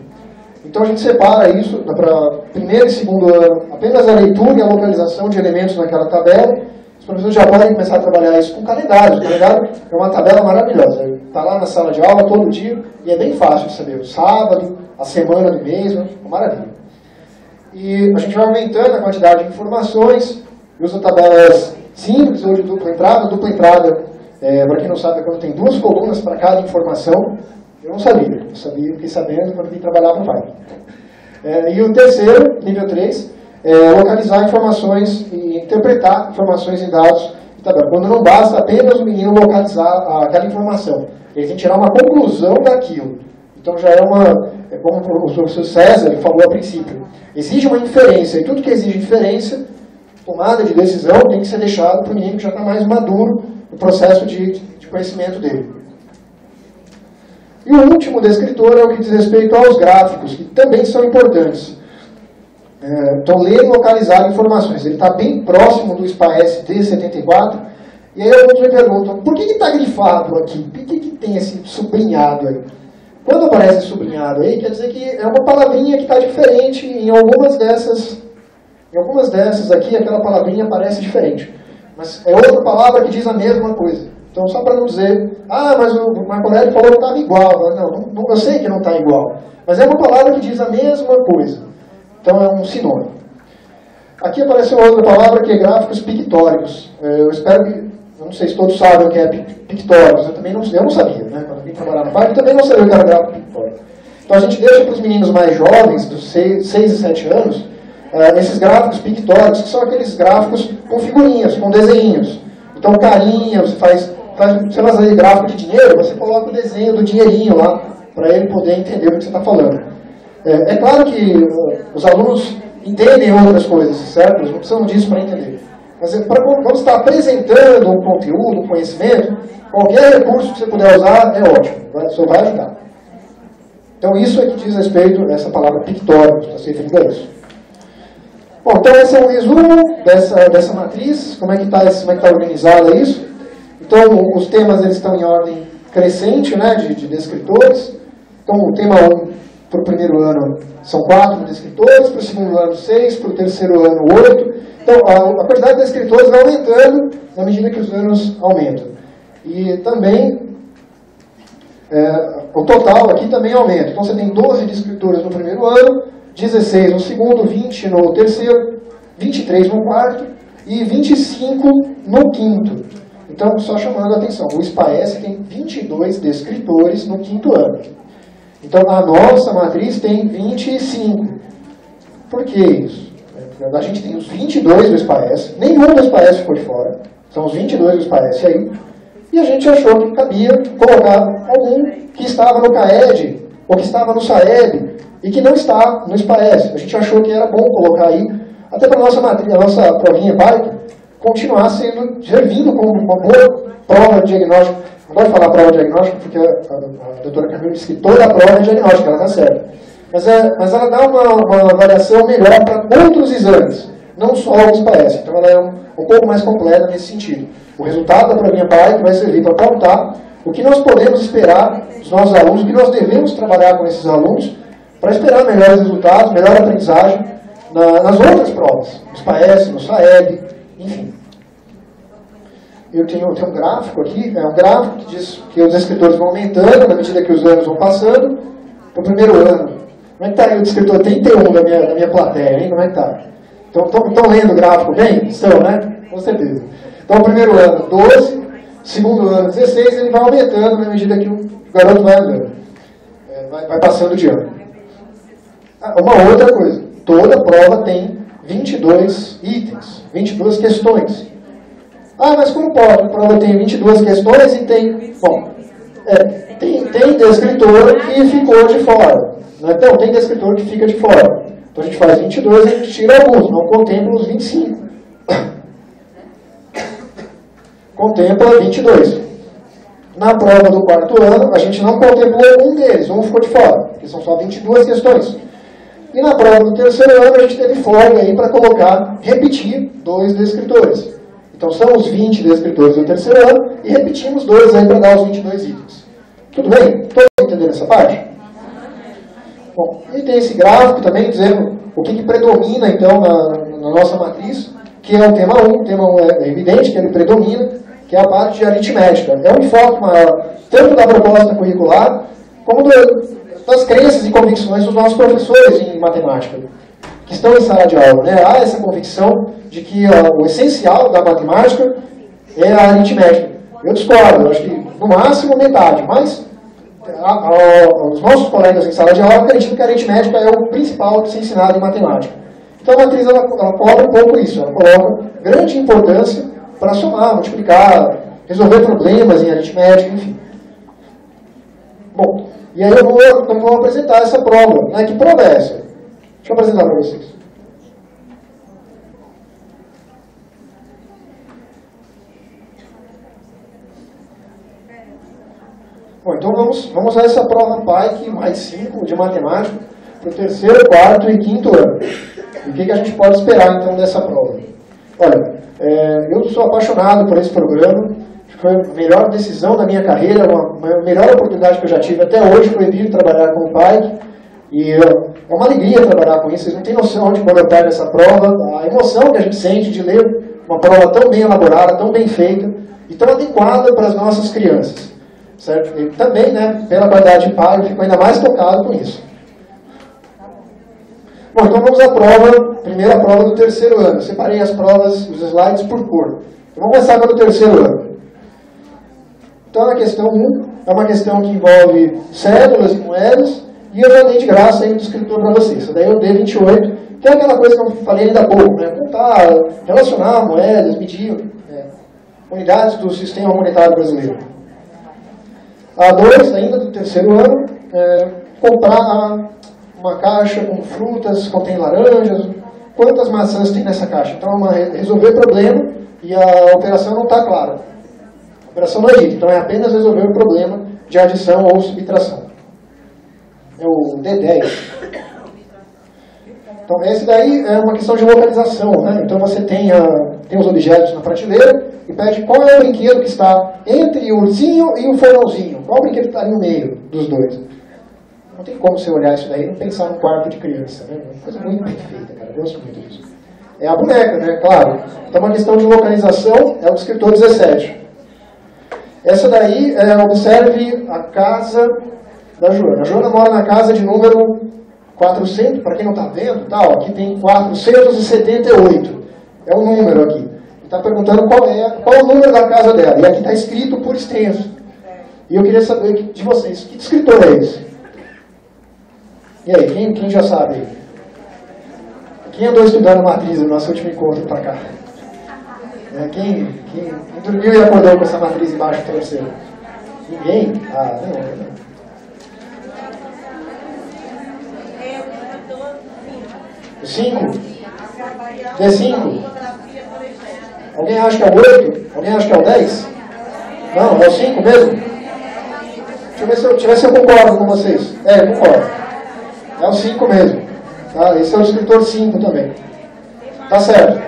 Então a gente separa isso para 1º e 2º ano, apenas a leitura e a localização de elementos naquela tabela. os professores já podem começar a trabalhar isso com calendário. O calendário é uma tabela maravilhosa. Está lá na sala de aula todo dia e é bem fácil de saber. O sábado, a semana do mês, uma maravilha. E a gente vai aumentando a quantidade de informações, usa tabelas simples ou de dupla entrada. Dupla entrada, para quem não sabe, é quando tem 2 colunas para cada informação. Eu não sabia. Fiquei sabendo quando vim trabalhar no Python. E o terceiro, nível 3, localizar informações e interpretar informações em dados de tabela. Quando não basta apenas o menino localizar aquela informação, ele tem que tirar uma conclusão daquilo. Então já como o professor César falou a princípio, exige uma inferência, e tudo que exige inferência, tomada de decisão, tem que ser deixado para o menino que já está mais maduro no processo de conhecimento dele. E o último descritor é o que diz respeito aos gráficos, que também são importantes. Então, ler e localizar informações. Ele está bem próximo do SPAES D74. E aí alguns me perguntam, por que está grifado aqui? Por que tem esse sublinhado aí? Quando aparece sublinhado aí, quer dizer que é uma palavrinha que está diferente em algumas dessas. Em algumas dessas aqui, aquela palavrinha aparece diferente. Mas é outra palavra que diz a mesma coisa. Então, só para não dizer, mas o Marco Aurélio falou que estava igual. Não, eu sei que não está igual. Mas é uma palavra que diz a mesma coisa. Então é um sinônimo. Aqui apareceu outra palavra que é gráficos pictóricos. Eu espero que, eu não sei se todos sabem o que é pictóricos. Eu não sabia, né? Quando eu vim trabalhar no Python, eu também não sabia o que era gráfico pictórico. Então a gente deixa para os meninos mais jovens, dos 6 e 7 anos, esses gráficos pictóricos, que são aqueles gráficos com figurinhas, com desenhos. Então carinha, você faz aí gráfico de dinheiro, você coloca o desenho do dinheirinho lá, para ele poder entender o que você está falando. É claro que os alunos entendem outras coisas, certo? Eles não precisam disso para entender. Mas quando você está apresentando um conteúdo, um conhecimento, qualquer recurso que você puder usar é ótimo, só vai ajudar. Então isso é que diz respeito a essa palavra pictórico, está se referindo a isso. Bom, então esse é um resumo dessa matriz, como é que está organizada isso. Então os temas eles estão em ordem crescente, né, de descritores. Então o tema 1 para o primeiro ano são 4 descritores, para o segundo ano 6, para o terceiro ano 8. Então a quantidade de descritores vai aumentando na medida que os anos aumentam. E também o total aqui também aumenta. Então você tem 12 descritores no primeiro ano, 16 no segundo, 20 no terceiro, 23 no quarto e 25 no quinto. Então, só chamando a atenção, o SPAES tem 22 descritores no quinto ano. Então, a nossa matriz tem 25. Por que isso? A gente tem os 22 do SPAES, nenhum do SPAES ficou de fora, são os 22 do SPAES aí, e a gente achou que cabia colocar algum que estava no CAED, ou que estava no SAEB, e que não está no SPAES. A gente achou que era bom colocar aí, até para a nossa matriz, a nossa provinha Python, continuar servindo como uma boa prova de diagnóstico. Não gosto de falar prova de diagnóstico, porque a doutora Camila disse que toda a prova é diagnóstica, ela está certa. Mas ela dá uma avaliação melhor para outros exames, não só o SPAES. Então ela é um pouco mais completa nesse sentido. O resultado da provinha Python vai servir para apontar o que nós podemos esperar dos nossos alunos, o que nós devemos trabalhar com esses alunos para esperar melhores resultados, melhor aprendizagem nas outras provas, no SPAES, no SAEB, enfim. Eu tenho um gráfico aqui, é um gráfico que diz que os descritores vão aumentando na medida que os anos vão passando. Para o primeiro ano, como é que está aí o descritor 31 da minha plateia, hein? Como é que está? Estão lendo o gráfico bem? Estão, né? Com certeza. Então, o primeiro ano, 12, segundo ano, 16, ele vai aumentando na medida que o garoto vai andando. Vai passando de ano. Uma outra coisa, toda prova tem 22 itens, 22 questões. Mas como pode? A prova tem 22 questões e tem... Bom, tem descritor que ficou de fora. Então, tem descritor que fica de fora. Então, a gente faz 22 e a gente tira alguns, não contempla os 25. Contempla 22. Na prova do quarto ano, a gente não contemplou um deles, um ficou de fora, porque são só 22 questões. E na prova do terceiro ano, a gente teve folga aí para repetir 2 descritores. Então são os 20 descritores do terceiro ano e repetimos 2 aí para dar os 22 itens. Tudo bem? Todos entenderam essa parte? Bom, e tem esse gráfico também dizendo o que predomina então na nossa matriz. que é o tema 1. O tema 1 é evidente, que ele predomina, que é a parte de aritmética. É um enfoque maior, tanto da proposta curricular, como das crenças e convicções dos nossos professores em matemática, que estão em sala de aula. Né? Há essa convicção de que o essencial da matemática é a aritmética. Eu discordo, eu acho que no máximo metade, mas os nossos colegas em sala de aula acreditam que a aritmética é o principal de ser ensinado em matemática. Então a matriz ela cobra um pouco isso, ela coloca grande importância para somar, multiplicar, resolver problemas em aritmética, enfim. Bom, e aí eu vou apresentar essa prova. Né? Que prova é essa? Deixa eu apresentar para vocês. Bom, então vamos a essa prova PAIC mais 5 de matemática para o 3º, 4º e 5º ano. E o que a gente pode esperar então dessa prova? Olha, eu sou apaixonado por esse programa, foi a melhor decisão da minha carreira, a melhor oportunidade que eu já tive até hoje foi vir trabalhar com o PAIC, e é uma alegria trabalhar com isso. Vocês não têm noção de quando eu pego essa prova, a emoção que a gente sente de ler uma prova tão bem elaborada, tão bem feita e tão adequada para as nossas crianças. Certo? E também, né, pela qualidade de pai, eu fico ainda mais tocado com isso. Bom, então vamos à prova, primeira prova do 3º ano. Eu separei as provas, os slides por cor. Então vamos começar pelo 3º ano. Então a questão 1 é uma questão que envolve cédulas e moedas, e eu já dei de graça aí um descritor para vocês. Isso daí eu dei 28, que é aquela coisa que eu falei ainda há pouco, né? Contar, relacionar moedas, medir unidades do sistema monetário brasileiro. A 2, ainda do 3º ano, comprar uma caixa com frutas, contém laranjas, quantas maçãs tem nessa caixa. Então, resolver problema e a operação não está clara. A operação não é dita, então é apenas resolver o problema de adição ou subtração. É o D10. Então, esse daí é uma questão de localização. Né? Então, você tem os objetos na prateleira e pede qual é o brinquedo que está entre o ursinho e o fornãozinho. Qual o brinquedo que está ali no meio dos dois? Não tem como você olhar isso daí e não pensar no quarto de criança. Né? É uma coisa muito bem feita, cara. Eu gosto muito disso. É a boneca, né? Claro. Então, uma questão de localização é o descritor 17. Essa daí, observe a casa da Joana. A Joana mora na casa de número 400, para quem não está vendo, tá, ó, aqui tem 478. É um número aqui. Está perguntando qual é o número da casa dela. E aqui está escrito por extenso. E eu queria saber de vocês, que descritor é esse? E aí, quem já sabe? Quem andou estudando matriz no nosso último encontro para cá? Quem dormiu e acordou com essa matriz embaixo do terceiro? Ninguém? Ah, não. O 5? D5? Alguém acha que é o 8? Alguém acha que é o 10? Não, é o 5 mesmo? Deixa eu ver se eu concordo com vocês. Eu concordo. É o 5 mesmo. Tá? Esse é o descritor 5 também. Tá certo.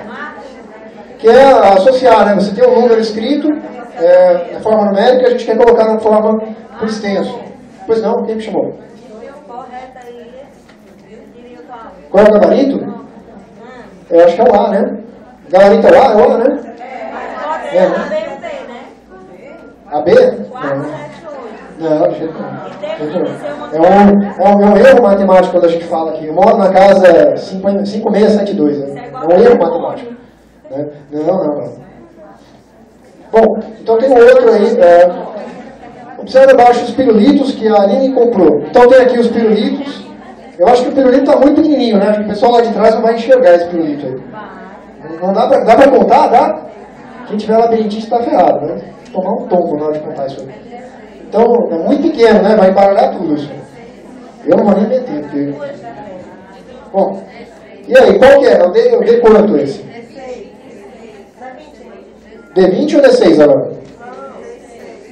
Que é associar, né? Você tem um número escrito na forma numérica e a gente quer colocar na forma por extenso. Pois não, quem me chamou? Qual é o gabarito? Eu acho que é o A, né? O gabarito é o A? É o A, né? A B? Não, de jeito não. É um erro matemático quando a gente fala aqui. Eu moro na casa 5672. Né? É um erro matemático. Né? Não. Bom, então tem um outro aí. Observe abaixo os pirulitos que a Aline comprou. Então tem aqui os pirulitos. Eu acho que o pirulito está muito pequenininho, né? O pessoal lá de trás não vai enxergar esse pirulito aí. Não dá para contar, dá? Quem tiver labirintite está ferrado, né? Tomar um tombo na hora de contar isso aí. Então, é muito pequeno, né? Vai embaralhar tudo isso. Eu não vou nem meter, porque... Bom, e aí, qual que é? Eu dei quanto esse? D20 ou D6 agora?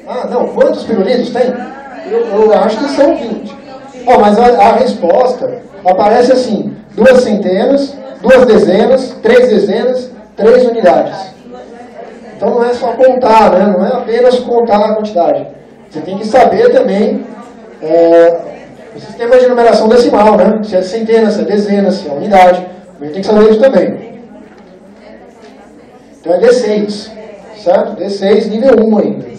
Ah, não. Quantos pirulitos tem? Eu acho que são 20. Oh, mas a resposta aparece assim: 2 centenas, 2 dezenas, 3 dezenas, 3 unidades. Então não é só contar, né? Não é apenas contar a quantidade. Você tem que saber também o sistema de numeração decimal, né? Se é centena, se é dezena, se é unidade. A gente tem que saber isso também. Então é D6, certo? D6, nível 1 ainda.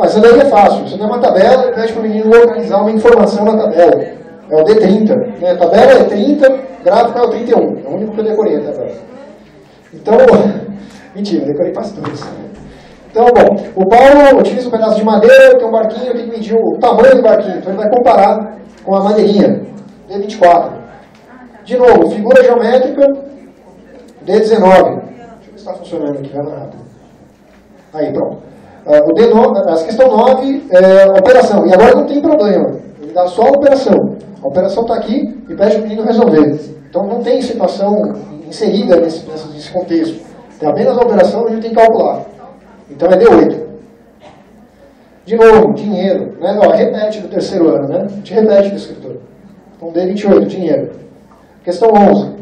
Essa daí é fácil. Você dá uma tabela e pede para o menino localizar uma informação na tabela. É o D30. Né? A tabela é 30, gráfico é o 31. É o único que eu decorei até agora. Então, mentira, eu decorei quase todos. Então, bom, o Paulo utiliza um pedaço de madeira, tem um barquinho, tem que medir o tamanho do barquinho. Então ele vai comparar com a madeirinha, D24. De novo, figura geométrica, D19. Deixa eu ver se está funcionando aqui, vai lá rápido. Aí, pronto. O D9, a questão 9 é operação. E agora não tem problema. Ele dá só a operação. A operação está aqui e pede o menino resolver. Então não tem situação inserida nesse contexto. Tem apenas a operação e a gente tem que calcular. Então é D8. De novo, dinheiro. Né? Ó, repete do terceiro ano. Né? A gente repete do escritor. Então D28, dinheiro. Questão 11.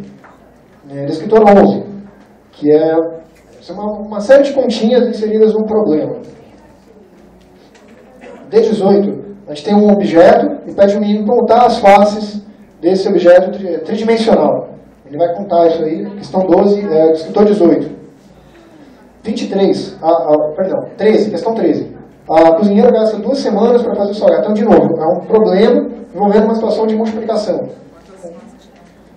Descritor 11. Que é uma série de continhas inseridas num problema. D18. A gente tem um objeto e pede o menino contar as faces desse objeto tridimensional. Ele vai contar isso aí. Questão 12, descritor 18. 23. Perdão, 13. Questão 13. A cozinheira gasta 2 semanas para fazer o salgado. Então, de novo, é um problema envolvendo uma situação de multiplicação.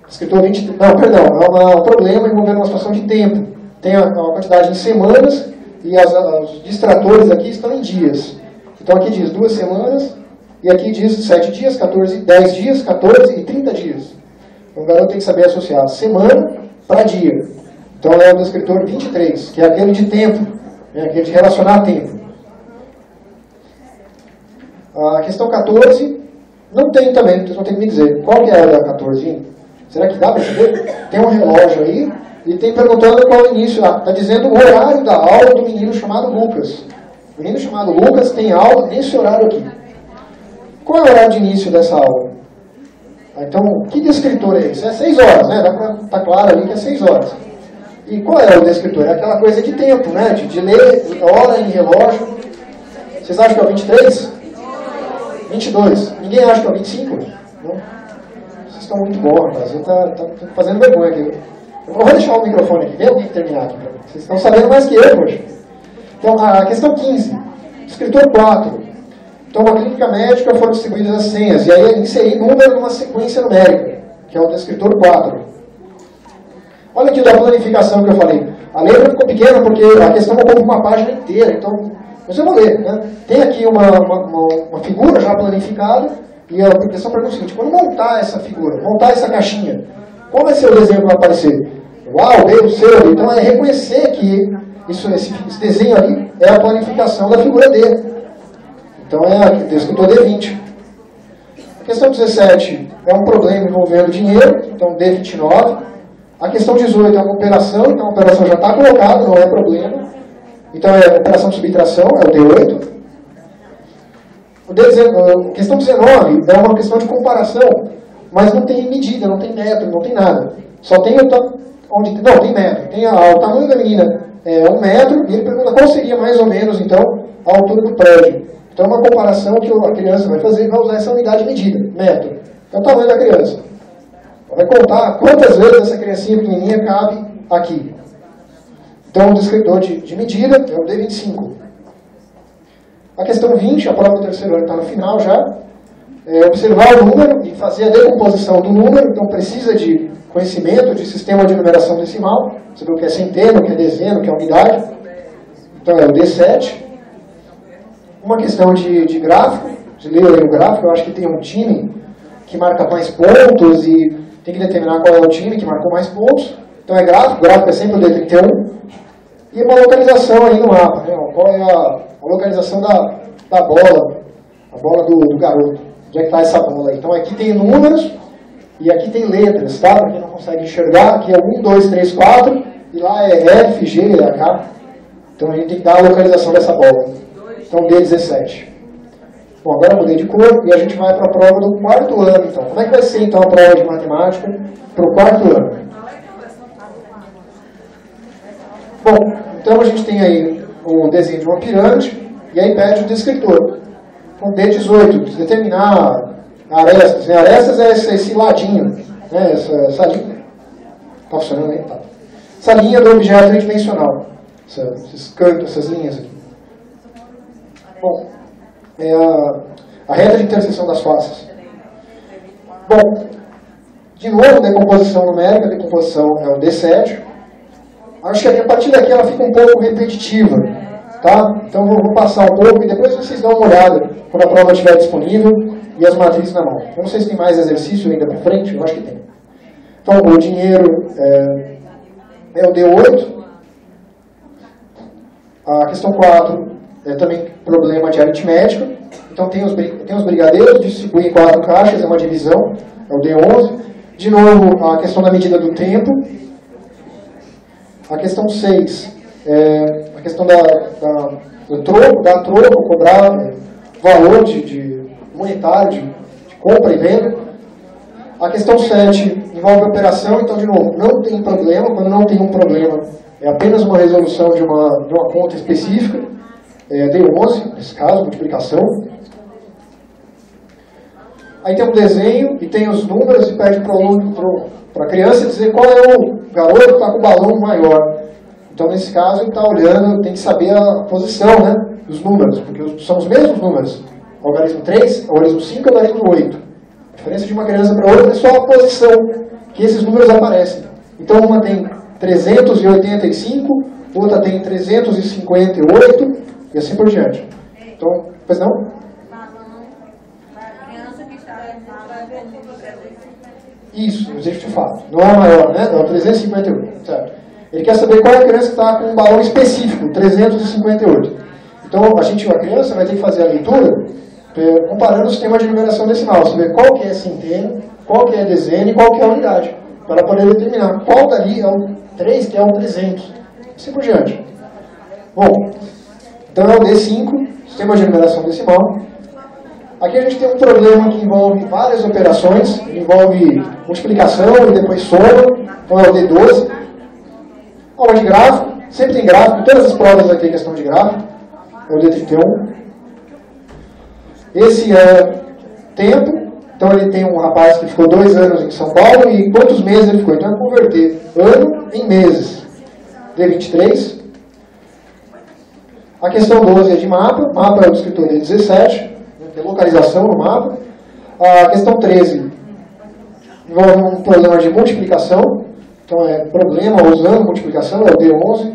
Escritor 20. Não, perdão. É um problema envolvendo uma situação de tempo. Tem a quantidade em semanas e os distratores aqui estão em dias. Então aqui diz 2 semanas e aqui diz 7 dias, 14, 10 dias, 14 e 30 dias. Então o garoto tem que saber associar semana para dia. Então é o descritor 23, que é aquele de tempo, né, aquele de relacionar tempo. A questão 14 não tem também, vocês vão ter que me dizer. Qual que é a da 14? Será que dá para saber? Tem um relógio aí. E tem perguntando qual é o início. Está dizendo o horário da aula do menino chamado Lucas. O menino chamado Lucas tem aula nesse horário aqui. Qual é o horário de início dessa aula? Então, que descritor é esse? É 6 horas, né? Dá para estar claro ali que é 6 horas. E qual é o descritor? É aquela coisa de tempo, né? De ler hora em relógio. Vocês acham que é o 23? 22. Ninguém acha que é o 25? Não? Vocês estão muito bons, rapaz. Você está fazendo vergonha aqui. Eu vou deixar o microfone aqui, vem alguém terminar aqui. Vocês estão sabendo mais que eu, poxa. Então, a questão 15. Escritor 4. Então, na clínica médica foram distribuídas as senhas. E aí, inserir número numa sequência numérica, que é o descritor 4. Olha aqui da planificação que eu falei. A letra ficou pequena porque a questão ocupa uma página inteira. Então, mas eu vou ler. Né? Tem aqui uma figura já planificada. E a questão pergunta o seguinte: quando montar essa figura, montar essa caixinha, qual vai ser o desenho que vai aparecer? O A, o B, o C. Então é reconhecer que esse desenho ali é a planificação da figura D. Então é o descritor D20. A questão 17 é um problema envolvendo dinheiro, então D29. A questão 18 é uma operação, então a operação já está colocada, não é problema. Então é operação de subtração, é o D8. A questão 19 é uma questão de comparação, mas não tem medida, não tem metro, não tem nada. Só tem não, tem metro. Tem o tamanho da menina é 1 metro, e ele pergunta qual seria mais ou menos, então, a altura do prédio. Então é uma comparação que a criança vai fazer e vai usar essa unidade de medida, metro. É o tamanho da criança. Vai contar quantas vezes essa criancinha pequenininha cabe aqui. Então o descritor de medida é o D25. A questão 20, a prova do terceiro ano está no final já. Observar o número e fazer a decomposição do número. Então precisa de conhecimento de sistema de numeração decimal. Saber o que é centeno, o que é dezeno, o que é unidade. Então é o D7. Uma questão de gráfico. De ler aí o gráfico. Eu acho que tem um time que marca mais pontos e tem que determinar qual é o time que marcou mais pontos. Então é gráfico. O gráfico é sempre o D31. E uma localização aí no mapa. Né? Qual é a localização da bola. A bola do garoto. Onde é que está essa bola aí? Então aqui tem números e aqui tem letras, tá? Para quem não consegue enxergar, aqui é 1, 2, 3, 4 e lá é F, G, H. Então a gente tem que dar a localização dessa bola. Então D17. Bom, agora eu mudei de cor e a gente vai para a prova do 4º ano, então. Como é que vai ser então a prova de matemática para o 4º ano? Bom, então a gente tem aí o desenho de uma pirâmide e aí pede o descritor. Com D18, determinar arestas. Arestas é esse ladinho, né? essa linha. Está funcionando aí? Tá. Essa linha do objeto tridimensional. Esses cantos, essas linhas aqui. Bom, é a reta de interseção das faces. Bom, de novo, decomposição numérica, decomposição é o D7. Acho que a partir daqui ela fica um pouco repetitiva. Tá? Então vou passar um pouco e depois vocês dão uma olhada quando a prova estiver disponível e as matrizes na mão. Eu não sei se tem mais exercício ainda para frente, eu acho que tem. Então o dinheiro é o D8. A questão 4 é também problema de aritmética. Então tem os brigadeiros, distribuem em 4 caixas, é uma divisão, é o D11. De novo, a questão da medida do tempo. A questão 6 é a questão do troco, dar troco, cobrar valor monetário de compra e venda. A questão 7 envolve operação, então, de novo, não tem problema. Quando não tem um problema, é apenas uma resolução de uma conta específica. D11, nesse caso, multiplicação. Aí tem um desenho e tem os números e pede para a criança dizer qual é o garoto que está com o balão maior. Então, nesse caso, ele está olhando, tem que saber a posição, né, dos números, porque são os mesmos números. O algarismo 3, o algarismo 5 e o algarismo 8. A diferença de uma criança para outra é só a posição que esses números aparecem. Então, uma tem 385, outra tem 358 e assim por diante. Então, pois não? Isso, o exercício de fato. Não é o maior, né? É o 358, certo? Ele quer saber qual é a criança que está com um balão específico, 358. Então, a criança vai ter que fazer a leitura comparando o sistema de numeração decimal. Você vê qual que é centena, qual que é dezena e qual que é a unidade. Para poder determinar qual dali é o 3, que é o 300. Assim por diante. Bom, então é o D5, sistema de numeração decimal. Aqui a gente tem um problema que envolve várias operações, envolve multiplicação e depois soma, então é o D12. Aula de gráfico, sempre tem gráfico, todas as provas aqui é questão de gráfico, é o D31. Esse é tempo, então ele tem um rapaz que ficou 2 anos em São Paulo e quantos meses ele ficou? Então é converter ano em meses. D23. A questão 12 é de mapa, mapa é do escritor D17, tem localização no mapa. A questão 13 envolve um problema de multiplicação, então é problema usando multiplicação, é o D11.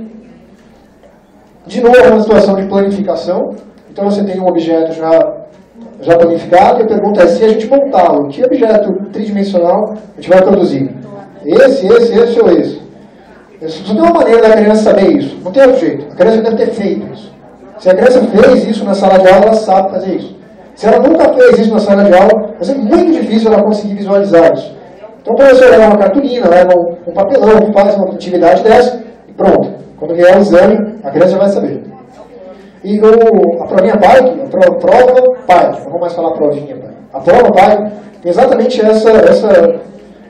De novo, uma situação de planificação, então você tem um objeto já planificado e a pergunta é se a gente montá-lo, que objeto tridimensional a gente vai produzir? Esse ou esse? Só tem uma maneira da criança saber isso, não tem outro jeito. A criança deve ter feito isso. Se a criança fez isso na sala de aula, ela sabe fazer isso. Se ela nunca fez isso na sala de aula, vai ser muito difícil ela conseguir visualizar isso. Então, o professor leva uma cartolina, leva um papelão, faz uma atividade dessa e pronto. Quando vier o exame, a criança já vai saber. E a provinha Python, a prova Python, não vou mais falar provinha Python. A prova Python tem exatamente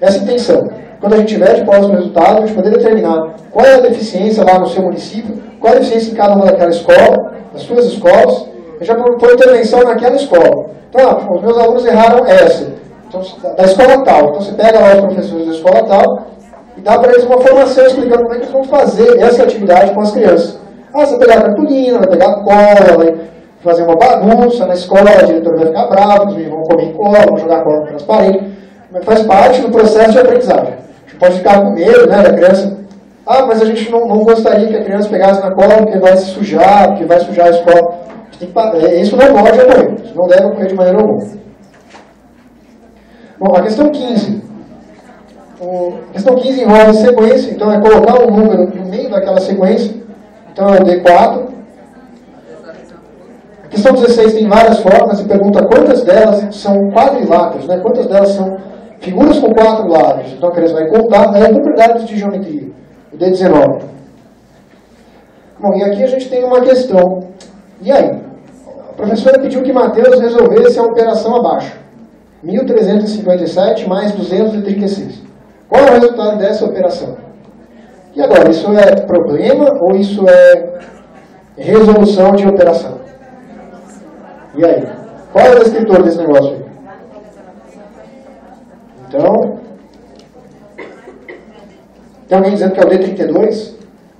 essa intenção. Quando a gente tiver de pós o resultado, a gente poder determinar qual é a deficiência lá no seu município, qual é a deficiência em cada uma daquela escola, das suas escolas, e já propor intervenção naquela escola. Então, os meus alunos erraram essa, então, da escola tal. Então você pega lá os professores da escola tal e dá para eles uma formação explicando como é que eles vão fazer essa atividade com as crianças. Você vai pegar a cartolina, vai pegar a cola, vai fazer uma bagunça na escola, a diretora vai ficar brava, os meninos vão comer cola, vão jogar cola pelas paredes. Mas faz parte do processo de aprendizagem. A gente pode ficar com medo, né, da criança. Mas a gente não gostaria que a criança pegasse na cola porque vai se sujar, porque vai sujar a escola. Isso não pode ocorrer, isso não deve ocorrer de maneira alguma. Bom, a questão 15. A questão 15 envolve sequência, então é colocar um número no meio daquela sequência. Então é o D4. A questão 16 tem várias formas e pergunta quantas delas são quadriláteros, né? Quantas delas são figuras com 4 lados. Então a criança vai contar propriedades de geometria. O D19. Bom, e aqui a gente tem uma questão. E aí? A professora pediu que Mateus resolvesse a operação abaixo. 1.357 mais 236. Qual é o resultado dessa operação? E agora, isso é problema ou isso é resolução de operação? E aí? Qual é o escritor desse negócio aí? Então, Tem alguém dizendo que é o D32?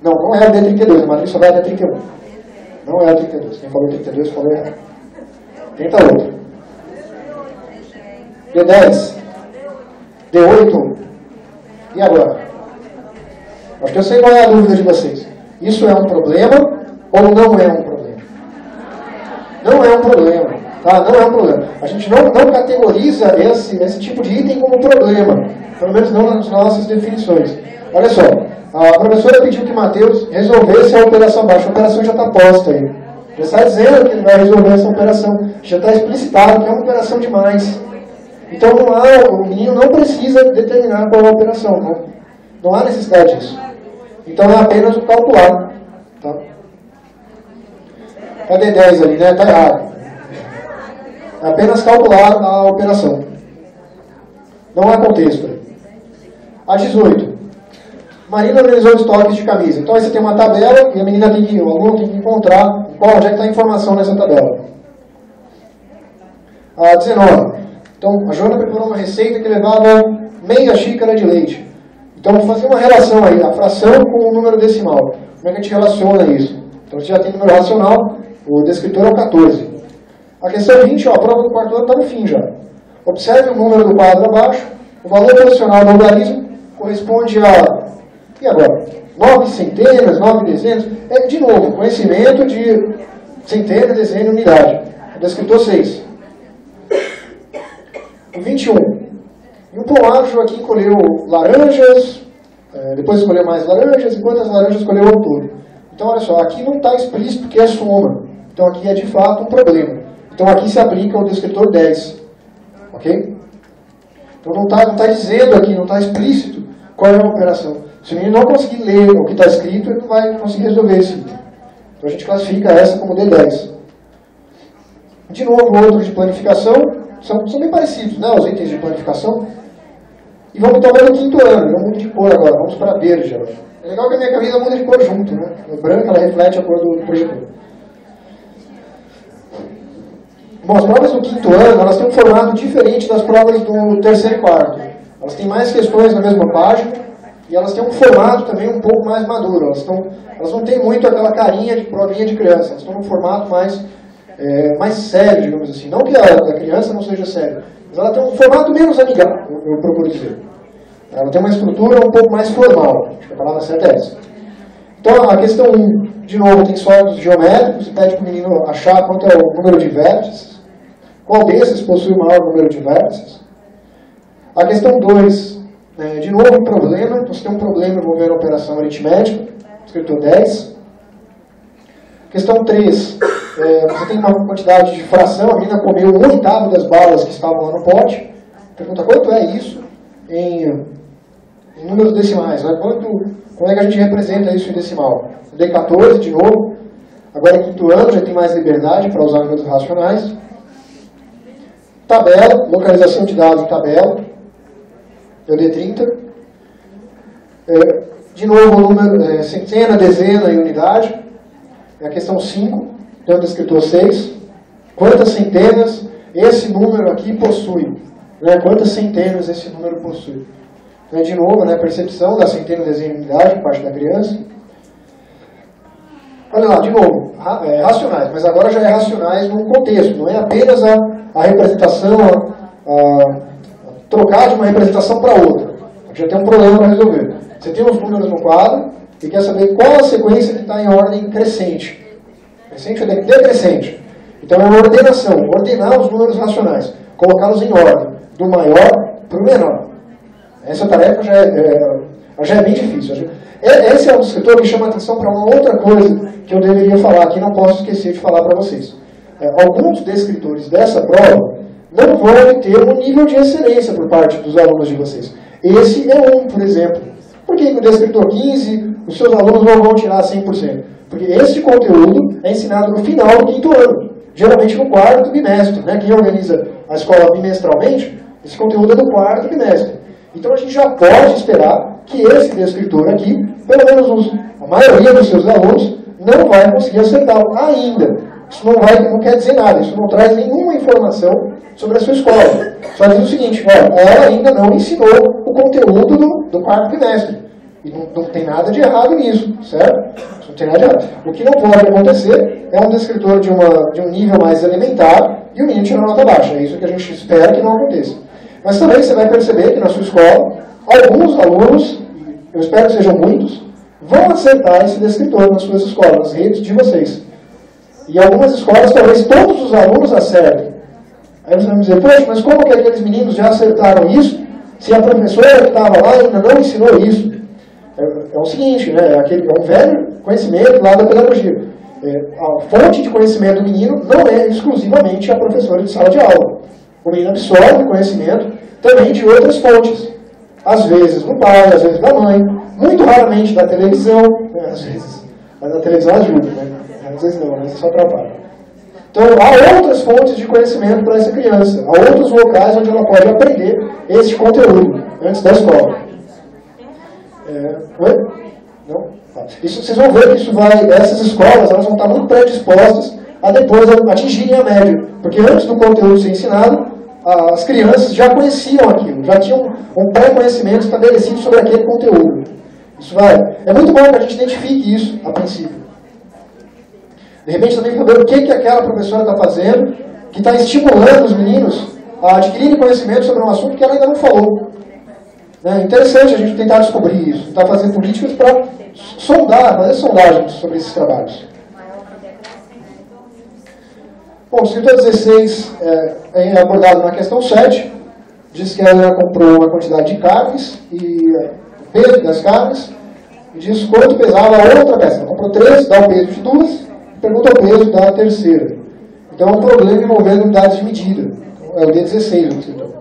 Não, não é o D32, a matriz só vai até 31. Não é o 32. Quem falou 32 falou errado. Tenta outro. D10. D8. E agora? Acho que eu sei qual é a dúvida de vocês. Isso é um problema ou não é um problema? Não é um problema. Tá? Não é um problema. A gente não categoriza esse tipo de item como problema. Pelo menos não nas nossas definições. Olha só. A professora pediu que Matheus resolvesse a operação abaixo. A operação já está posta aí. Já está dizendo que ele vai resolver essa operação. Já está explicitado que é uma operação de mais. Então o menino não precisa determinar qual é a operação. Não há necessidade disso. Então é apenas o calcular. Tá? Cadê 10 ali, né? Está errado. É apenas calcular a operação. Não há contexto. A 18. Marina organizou estoques de camisa. Então aí você tem uma tabela e a menina tem que, o aluno tem que encontrar onde é que está a informação nessa tabela. A 19. Então a Joana preparou uma receita que levava meia xícara de leite. Então vamos fazer uma relação aí, a fração com o número decimal. Como é que a gente relaciona isso? Então você já tem número racional, o descritor é o 14. A questão 20, ó, a prova do quarto ano está no fim já. Observe o número do quadro abaixo, o valor posicional do logaritmo corresponde a... E agora? 9 centenas, 9 dezenas. É, de novo, conhecimento de centena, dezena e unidade. O descritor 6. O 21. E o pomar, Joaquim colheu laranjas, depois escolheu mais laranjas, enquanto as laranjas escolheu o todo. Então, olha só, aqui não está explícito que é soma. Então, aqui é de fato um problema. Então, aqui se aplica o descritor 10. Ok? Então, não está dizendo aqui, não está explícito qual é a operação. Se o menino não conseguir ler o que está escrito, ele não vai conseguir resolver esse item. Então, a gente classifica essa como D10. De novo, outros de planificação. São bem parecidos, né, os itens de planificação. E vamos talvez no quinto ano. Eu mudo de cor agora. Vamos para verde. É legal que a minha camisa muda de cor junto, né? A branca ela reflete a cor do projetor. Bom, as provas do quinto ano, elas têm um formato diferente das provas do terceiro e quarto. Elas têm mais questões na mesma página e elas têm um formato também um pouco mais maduro. Elas não têm muito aquela carinha de provinha de criança. Elas estão num formato mais sério, digamos assim. Não que a criança não seja séria, mas ela tem um formato menos amigável, eu procuro dizer. Ela tem uma estrutura um pouco mais formal. Acho que a palavra certa é essa. Então, a questão 1, de novo, tem sólidos geométricos, e pede para o menino achar quanto é o número de vértices. Qual desses possui o maior número de vértices? A questão 2, de novo, um problema. Você tem um problema envolvendo a operação aritmética, escritor 10. Questão 3, você tem uma quantidade de fração, a menina comeu 1/8 das balas que estavam lá no pote. Pergunta, quanto é isso em números decimais? Né? Como é que a gente representa isso em decimal? D14, de novo. Agora é quinto ano, já tem mais liberdade para usar números racionais. Tabela, localização de dados em tabela. É o D30. De novo, o número, centena, dezena e unidade. É a questão 5, tem o descritor 6. Quantas centenas esse número aqui possui? Né? Quantas centenas esse número possui? Então, de novo, né, percepção da centena, dezena e unidade por parte da criança. Olha lá, de novo, racionais, mas agora já é racionais num contexto, não é apenas a representação, trocar de uma representação para outra. Já tem um problema para resolver. Você tem os números no quadro e quer saber qual a sequência que está em ordem crescente. Crescente ou decrescente. Então é uma ordenação, ordenar os números racionais, colocá-los em ordem, do maior para o menor. Essa tarefa já é bem difícil. Esse é um descritor que chama a atenção para uma outra coisa que eu deveria falar, que não posso esquecer de falar para vocês. Alguns descritores dessa prova não vão ter um nível de excelência por parte dos alunos de vocês. Esse é um, por exemplo. Por que o descritor 15, os seus alunos não vão tirar 100%? Porque esse conteúdo é ensinado no final do quinto ano, geralmente no quarto bimestre. Né? Quem organiza a escola bimestralmente, esse conteúdo é do quarto bimestre. Então a gente já pode esperar que esse descritor aqui, pelo menos a maioria dos seus alunos, não vai conseguir acertá-lo ainda. Isso não quer dizer nada, isso não traz nenhuma informação sobre a sua escola. Só diz o seguinte, olha, ela ainda não ensinou o conteúdo do quarto bimestre. E não tem nada de errado nisso, certo? Não tem nada de errado. O que não pode acontecer é um descritor de um nível mais elementar e o menino tirar nota baixa. É isso que a gente espera que não aconteça. Mas também você vai perceber que na sua escola, alguns alunos, eu espero que sejam muitos, vão acertar esse descritor nas suas escolas, nas redes de vocês. E algumas escolas, talvez todos os alunos acertem. Aí você vai me dizer, poxa, mas como que aqueles meninos já acertaram isso, se a professora que estava lá ainda não ensinou isso? É o seguinte, né? É um velho conhecimento lá da pedagogia. A fonte de conhecimento do menino não é exclusivamente a professora de sala de aula. O menino absorve conhecimento também de outras fontes. Às vezes do pai, às vezes da mãe, muito raramente da televisão, às vezes. Mas a televisão ajuda, né? Às vezes não, mas só atrapalha. Então, há outras fontes de conhecimento para essa criança. Há outros locais onde ela pode aprender esse conteúdo antes da escola. Oi? Não? Tá. Isso, vocês vão ver que essas escolas elas vão estar muito predispostas a depois atingirem a média. Porque antes do conteúdo ser ensinado, as crianças já conheciam aquilo, já tinham um pré-conhecimento estabelecido sobre aquele conteúdo. É muito bom que a gente identifique isso a princípio. De repente também saber o que aquela professora está fazendo, que está estimulando os meninos a adquirirem conhecimento sobre um assunto que ela ainda não falou. É interessante a gente tentar descobrir isso, tentar fazer políticas para fazer sondagens sobre esses trabalhos. Bom, o escritor 16 é abordado na questão 7, diz que ela comprou uma quantidade de carnes e o peso das carnes, e diz quanto pesava a outra peça. Ela comprou 3, dá o peso de 2, pergunta o peso da terceira. Então é um problema envolvendo unidades de medida. É o D16 do escritor.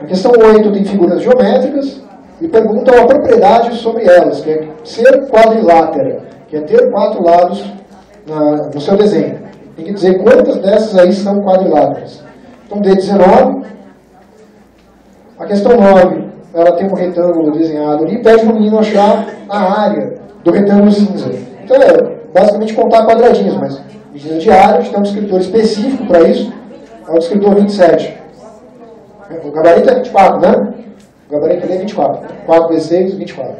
A questão 8 tem figuras geométricas e pergunta uma propriedade sobre elas, que é ser quadrilátera, que é ter 4 lados no seu desenho. Tem que dizer quantas dessas aí são quadriláteras. Então, D19. A questão 9, ela tem um retângulo desenhado ali e pede para o menino achar a área do retângulo cinza. Então, basicamente contar quadradinhos, mas medida de área, a gente tem um descritor específico para isso, é o descritor 27. O gabarito é 24, né? O gabarito ali é 24. 4 vezes 6, 24.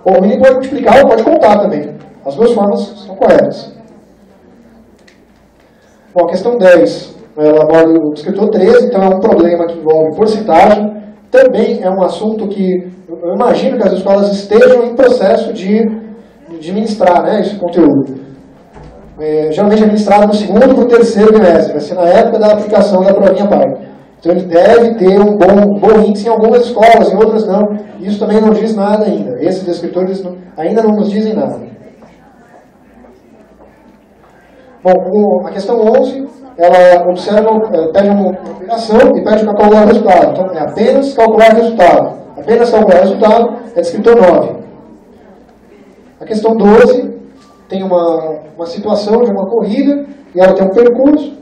Bom, o menino pode multiplicar ou pode contar também. As duas formas são corretas. Bom, a questão 10, ela aborda o descritor 13, então é um problema que envolve porcentagem. Também é um assunto que eu imagino que as escolas estejam em processo de ministrar, né, esse conteúdo. Geralmente é ministrado no segundo para o terceiro bimestre, vai ser na época da aplicação da provinha PAI. Então ele deve ter um bom índice em algumas escolas, em outras não. Isso também não diz nada ainda. Esses descritores ainda não nos dizem nada. Bom, a questão 11, ela pede uma operação e pede para calcular o resultado. Então é apenas calcular o resultado. Apenas calcular o resultado é descritor 9. A questão 12 tem uma situação de uma corrida e ela tem um percurso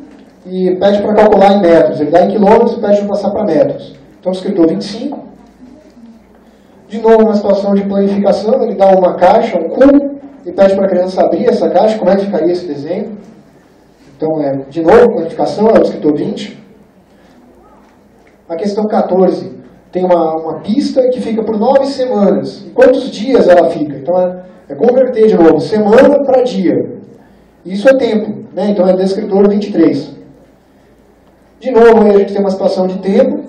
e pede para calcular em metros. Ele dá em quilômetros e pede para passar para metros. Então, o escritor 25. De novo, uma situação de planificação. Ele dá uma caixa, um cubo, e pede para a criança abrir essa caixa. Como é que ficaria esse desenho? Então, de novo, planificação, é o escritor 20. A questão 14 tem uma pista que fica por 9 semanas. E quantos dias ela fica? Então, é converter de novo semana para dia. Isso é tempo, né? Então, é descritor 23. De novo, aí a gente tem uma situação de tempo,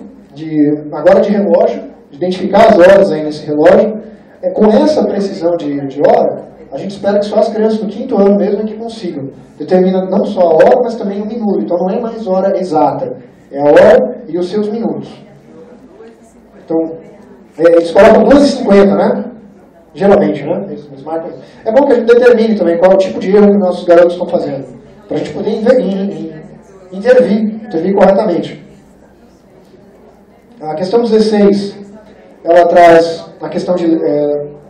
agora de relógio, de identificar as horas aí nesse relógio. Com essa precisão de hora, a gente espera que só as crianças do 5º ano mesmo é que consigam. Determina não só a hora, mas também o minuto. Então não é mais hora exata, é a hora e os seus minutos. Então, eles colocam 2h50, né? Geralmente, né? Eles marcam. É bom que a gente determine também qual é o tipo de erro que nossos garotos estão fazendo, para a gente poder intervir corretamente. A questão 16, ela traz a questão de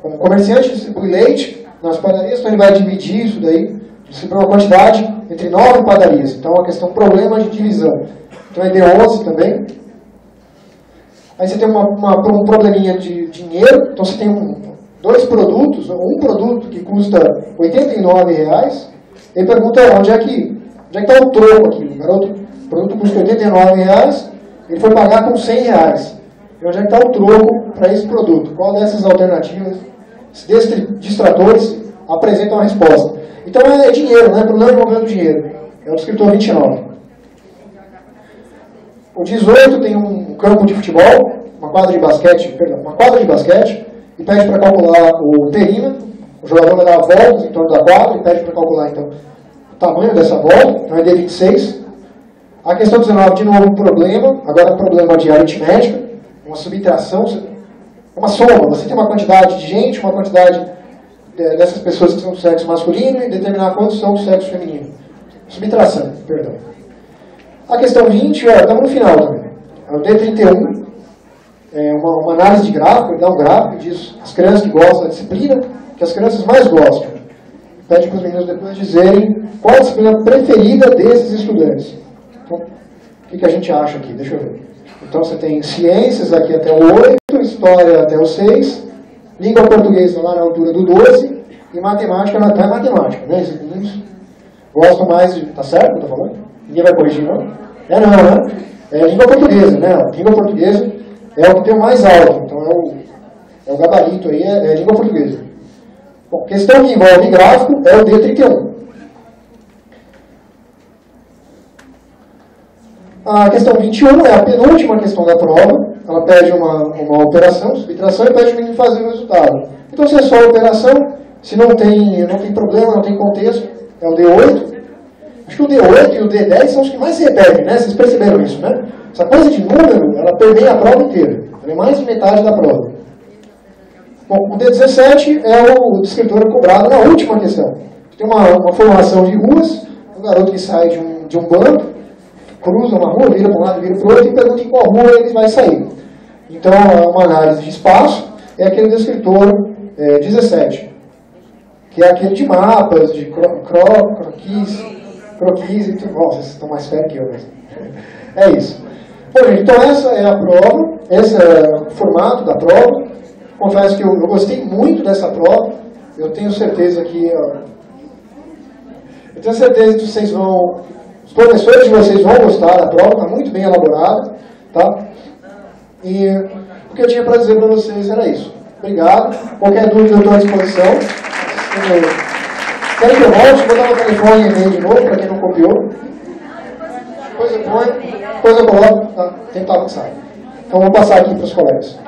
um comerciante distribui leite nas padarias, então ele vai dividir isso daí, distribui uma quantidade entre 9 padarias. Então, a questão problema de divisão. Então, é D11 também. Aí você tem um probleminha de dinheiro, então você tem dois produtos, um produto que custa R$89, ele pergunta onde é que está o troco aqui. O produto custa R$89, ele foi pagar com R$100. E onde é que está o troco para esse produto? Qual dessas alternativas, desses distratores, apresentam a resposta? Então é dinheiro, não é problema envolvendo dinheiro. É o descritor 29. O 18 tem um campo de futebol, uma quadra de basquete, e pede para calcular o perímetro. O jogador vai dar voltas em torno da quadra e pede para calcular, então, o tamanho dessa volta. Então é D26. A questão 19, de novo, um problema. Agora um problema de aritmética, uma subtração, uma soma. Você tem uma quantidade de gente, uma quantidade dessas pessoas que são do sexo masculino e determinar quantos são do sexo feminino. Subtração, perdão. A questão 20, estamos no final também. É o D31, é uma análise de gráfico, ele dá um gráfico e diz as crianças que gostam da disciplina, que as crianças mais gostam. Pede para os meninos depois dizerem qual a disciplina preferida desses estudantes. Então, o que a gente acha aqui? Deixa eu ver. Então você tem ciências aqui até o 8, história até o 6, língua portuguesa lá na altura do 12 e matemática até matemática. Né? Esses meninos gostam mais de... Tá certo o que eu estou falando? Ninguém vai corrigir, não? Não, né? É língua portuguesa, né? A língua portuguesa é o que tem o mais alto. Então é o gabarito aí, é língua portuguesa. Bom, questão que envolve gráfico é o D31. A questão 21 é a penúltima questão da prova. Ela pede uma operação, subtração, e pede o menino fazer o resultado. Então, se é só a operação, se não tem problema, não tem contexto, é o D8. Acho que o D8 e o D10 são os que mais se repetem, né? Vocês perceberam isso, né? Essa coisa de número, ela permeia a prova inteira. Ela é mais de metade da prova. Bom, o D17 é o descritor cobrado na última questão. Tem uma formação de ruas, um garoto que sai de um banco, cruza uma rua, vira para um lado, vira para o outro, e pergunta em qual rua ele vai sair. Então, uma análise de espaço é aquele descritor 17, que é aquele de mapas, de croquis e tudo. Nossa, vocês estão mais férios que eu mesmo. É isso. Bom, gente, então essa é a prova, esse é o formato da prova. Confesso que eu gostei muito dessa prova. Eu tenho certeza que vocês vão... Os professores de vocês vão gostar da prova, está muito bem elaborada. Tá? E o que eu tinha para dizer para vocês era isso. Obrigado. Qualquer dúvida eu estou à disposição. Querem que eu volte? Vou dar o telefone e e-mail de novo, para quem não copiou. Depois eu coloco, tá? Tentar avançar. Então vou passar aqui para os colegas.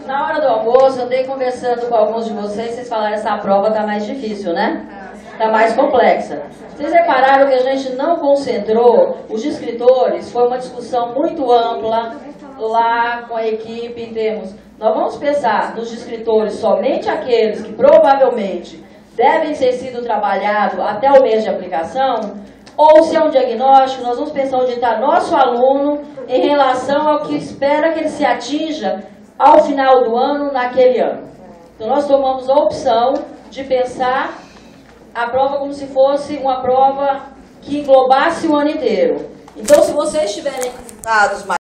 Na hora do almoço, eu andei conversando com alguns de vocês falaram que essa prova está mais difícil, né? Está mais complexa. Vocês repararam que a gente não concentrou os escritores, foi uma discussão muito ampla lá com a equipe em termos... Nós vamos pensar nos escritores somente aqueles que provavelmente devem ter sido trabalhados até o mês de aplicação, ou se é um diagnóstico, nós vamos pensar onde está nosso aluno em relação ao que espera que ele se atinja ao final do ano, naquele ano. Então nós tomamos a opção de pensar a prova como se fosse uma prova que englobasse o ano inteiro. Então, se vocês tiverem resultados mais